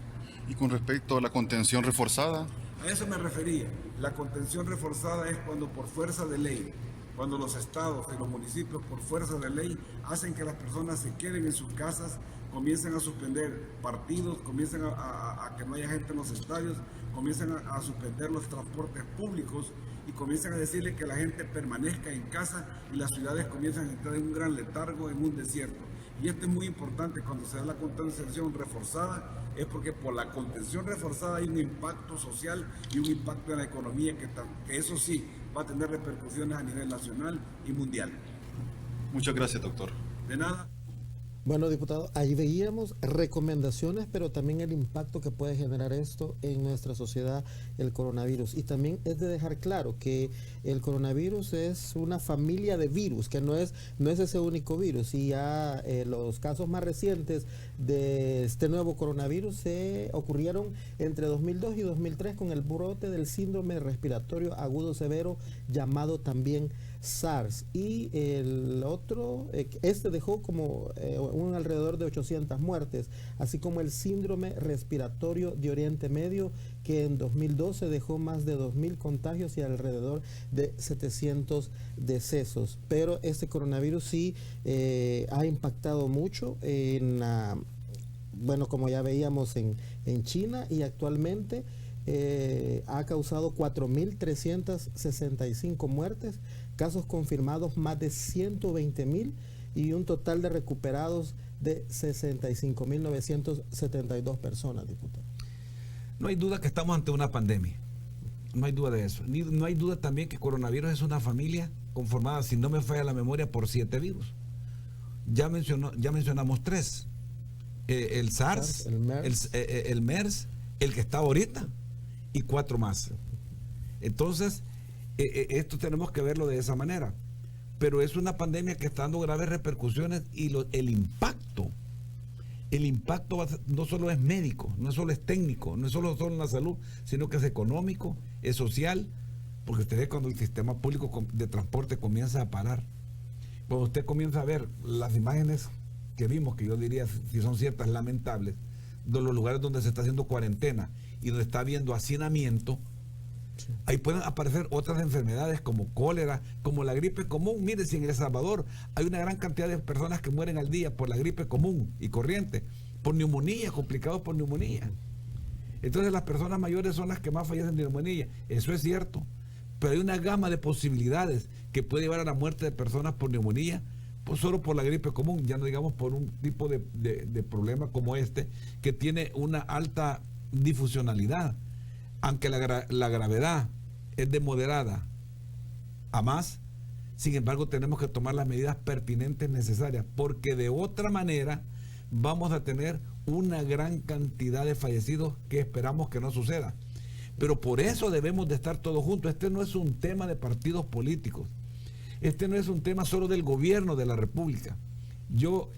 ¿Y con respecto a la contención reforzada? A eso me refería. La contención reforzada es cuando por fuerza de ley, cuando los estados y los municipios por fuerza de ley hacen que las personas se queden en sus casas, comiencen a suspender partidos, comiencen a que no haya gente en los estadios, comienzan a suspender los transportes públicos y comienzan a decirle que la gente permanezca en casa y las ciudades comienzan a entrar en un gran letargo, en un desierto. Y esto es muy importante cuando se da la contención reforzada, es porque por la contención reforzada hay un impacto social y un impacto en la economía que eso sí va a tener repercusiones a nivel nacional y mundial. Muchas gracias, doctor. De nada. Bueno, diputado, ahí veíamos recomendaciones, pero también el impacto que puede generar esto en nuestra sociedad, el coronavirus. Y también es de dejar claro que el coronavirus es una familia de virus, que no es ese único virus. Y ya los casos más recientes de este nuevo coronavirus se ocurrieron entre 2002 y 2003 con el brote del síndrome respiratorio agudo severo, llamado también SARS. Y el otro, dejó como un alrededor de 800 muertes, así como el síndrome respiratorio de Oriente Medio, que en 2012 dejó más de 2.000 contagios y alrededor de 700 decesos. Pero este coronavirus sí ha impactado mucho bueno, como ya veíamos en China, y actualmente ha causado 4.365 muertes, casos confirmados más de 120.000 y un total de recuperados de 65.972 personas, diputado. No hay duda que estamos ante una pandemia. No hay duda de eso. No hay duda también que coronavirus es una familia conformada, si no me falla la memoria, por 7 virus. Ya mencionamos 3. El SARS, el MERS, el que está ahorita, y 4 más. Entonces, esto tenemos que verlo de esa manera. Pero es una pandemia que está dando graves repercusiones, y el impacto no solo es médico, no solo es técnico, no es solo en la salud, sino que es económico, es social, porque usted ve cuando el sistema público de transporte comienza a parar. Cuando usted comienza a ver las imágenes que vimos, que yo diría, si son ciertas, lamentables, de los lugares donde se está haciendo cuarentena y donde está habiendo hacinamiento, sí, ahí pueden aparecer otras enfermedades como cólera, como la gripe común. Mire, si en El Salvador hay una gran cantidad de personas que mueren al día por la gripe común y corriente, por neumonía, complicados por neumonía. Entonces las personas mayores son las que más fallecen de neumonía. Eso es cierto, pero hay una gama de posibilidades que puede llevar a la muerte de personas por neumonía, pues solo por la gripe común, ya no digamos por un tipo de problema como este, que tiene una alta difusionalidad. Aunque la gravedad es de moderada a más, sin embargo tenemos que tomar las medidas pertinentes necesarias, porque de otra manera vamos a tener una gran cantidad de fallecidos que esperamos que no suceda. Pero por eso debemos de estar todos juntos. Este no es un tema de partidos políticos. Este no es un tema solo del gobierno de la República. Yo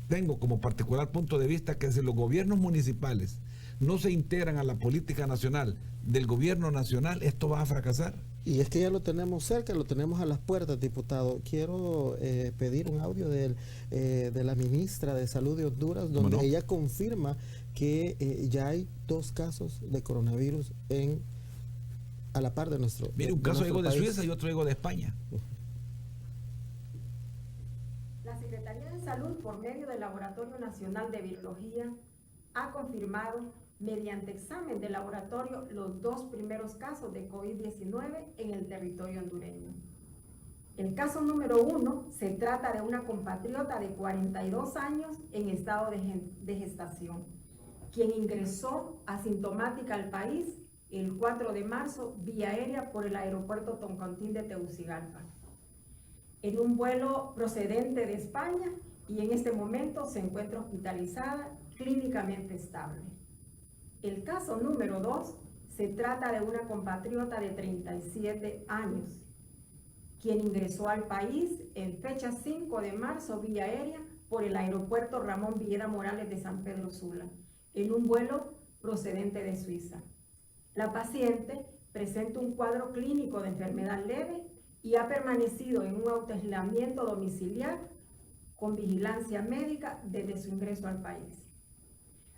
tengo como particular punto de vista que si los gobiernos municipales no se integran a la política nacional del gobierno nacional, esto va a fracasar. Y es que ya lo tenemos cerca, lo tenemos a las puertas, diputado. Quiero pedir un audio de la ministra de Salud de Honduras, donde ella confirma que ya hay 2 casos de coronavirus a la par de nuestro Mire, un caso llegó de Suiza y otro llegó de España. La Secretaría de Salud, por medio del Laboratorio Nacional de Virología, ha confirmado mediante examen de laboratorio los 2 primeros casos de COVID-19 en el territorio hondureño. El caso número 1 se trata de una compatriota de 42 años en estado de gestación, quien ingresó asintomática al país el 4 de marzo vía aérea por el aeropuerto Toncontín de Tegucigalpa, en un vuelo procedente de España, y en este momento se encuentra hospitalizada, clínicamente estable. El caso número 2 se trata de una compatriota de 37 años, quien ingresó al país en fecha 5 de marzo vía aérea por el aeropuerto Ramón Villeda Morales de San Pedro Sula, en un vuelo procedente de Suiza. La paciente presenta un cuadro clínico de enfermedad leve y ha permanecido en un autoaislamiento domiciliar con vigilancia médica desde su ingreso al país.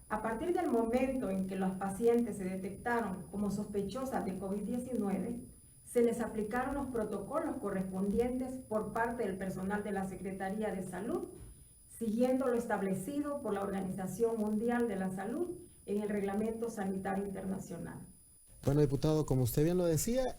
A partir del momento en que los pacientes se detectaron como sospechosas de COVID-19, se les aplicaron los protocolos correspondientes por parte del personal de la Secretaría de Salud, siguiendo lo establecido por la Organización Mundial de la Salud en el Reglamento Sanitario Internacional. Bueno, diputado, como usted bien lo decía,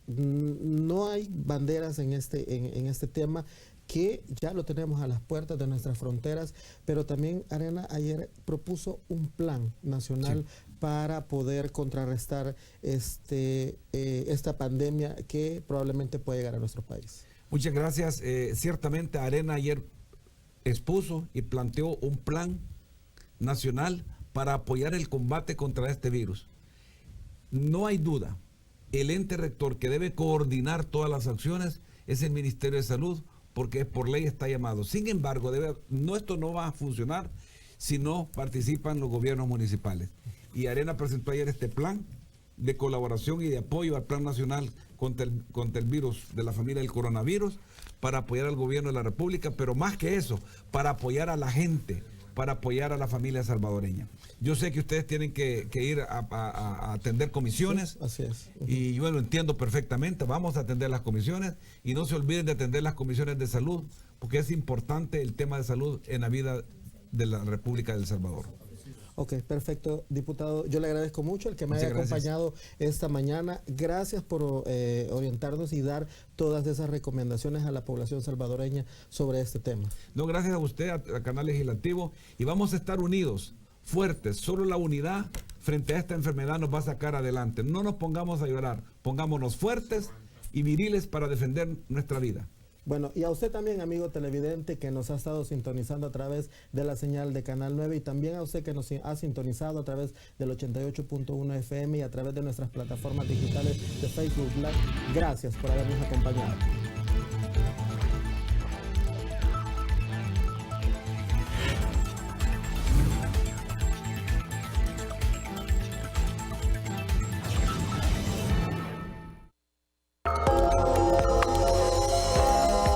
no hay banderas en este tema, que ya lo tenemos a las puertas de nuestras fronteras, pero también Arena ayer propuso un plan nacional, sí, para poder contrarrestar esta pandemia que probablemente puede llegar a nuestro país. Muchas gracias. Ciertamente Arena ayer expuso y planteó un plan nacional para apoyar el combate contra este virus. No hay duda, el ente rector que debe coordinar todas las acciones es el Ministerio de Salud, porque por ley está llamado. Sin embargo, esto no va a funcionar si no participan los gobiernos municipales. Y Arena presentó ayer este plan de colaboración y de apoyo al Plan Nacional contra el virus de la familia del coronavirus, para apoyar al gobierno de la República, pero más que eso, para apoyar a la gente, para apoyar a la familia salvadoreña. Yo sé que ustedes tienen que ir a atender comisiones. Sí, así es. Y yo lo entiendo perfectamente. Vamos a atender las comisiones y no se olviden de atender las comisiones de salud, porque es importante el tema de salud en la vida de la República de El Salvador. Ok, perfecto, diputado. Yo le agradezco mucho el que me Muchas haya acompañado esta mañana. Gracias por orientarnos y dar todas esas recomendaciones a la población salvadoreña sobre este tema. No, gracias a usted, al Canal Legislativo, y vamos a estar unidos, fuertes. Solo la unidad frente a esta enfermedad nos va a sacar adelante. No nos pongamos a llorar, pongámonos fuertes y viriles para defender nuestra vida. Bueno, y a usted también, amigo televidente, que nos ha estado sintonizando a través de la señal de Canal 9, y también a usted que nos ha sintonizado a través del 88.1 FM y a través de nuestras plataformas digitales de Facebook Live. Gracias por habernos acompañado.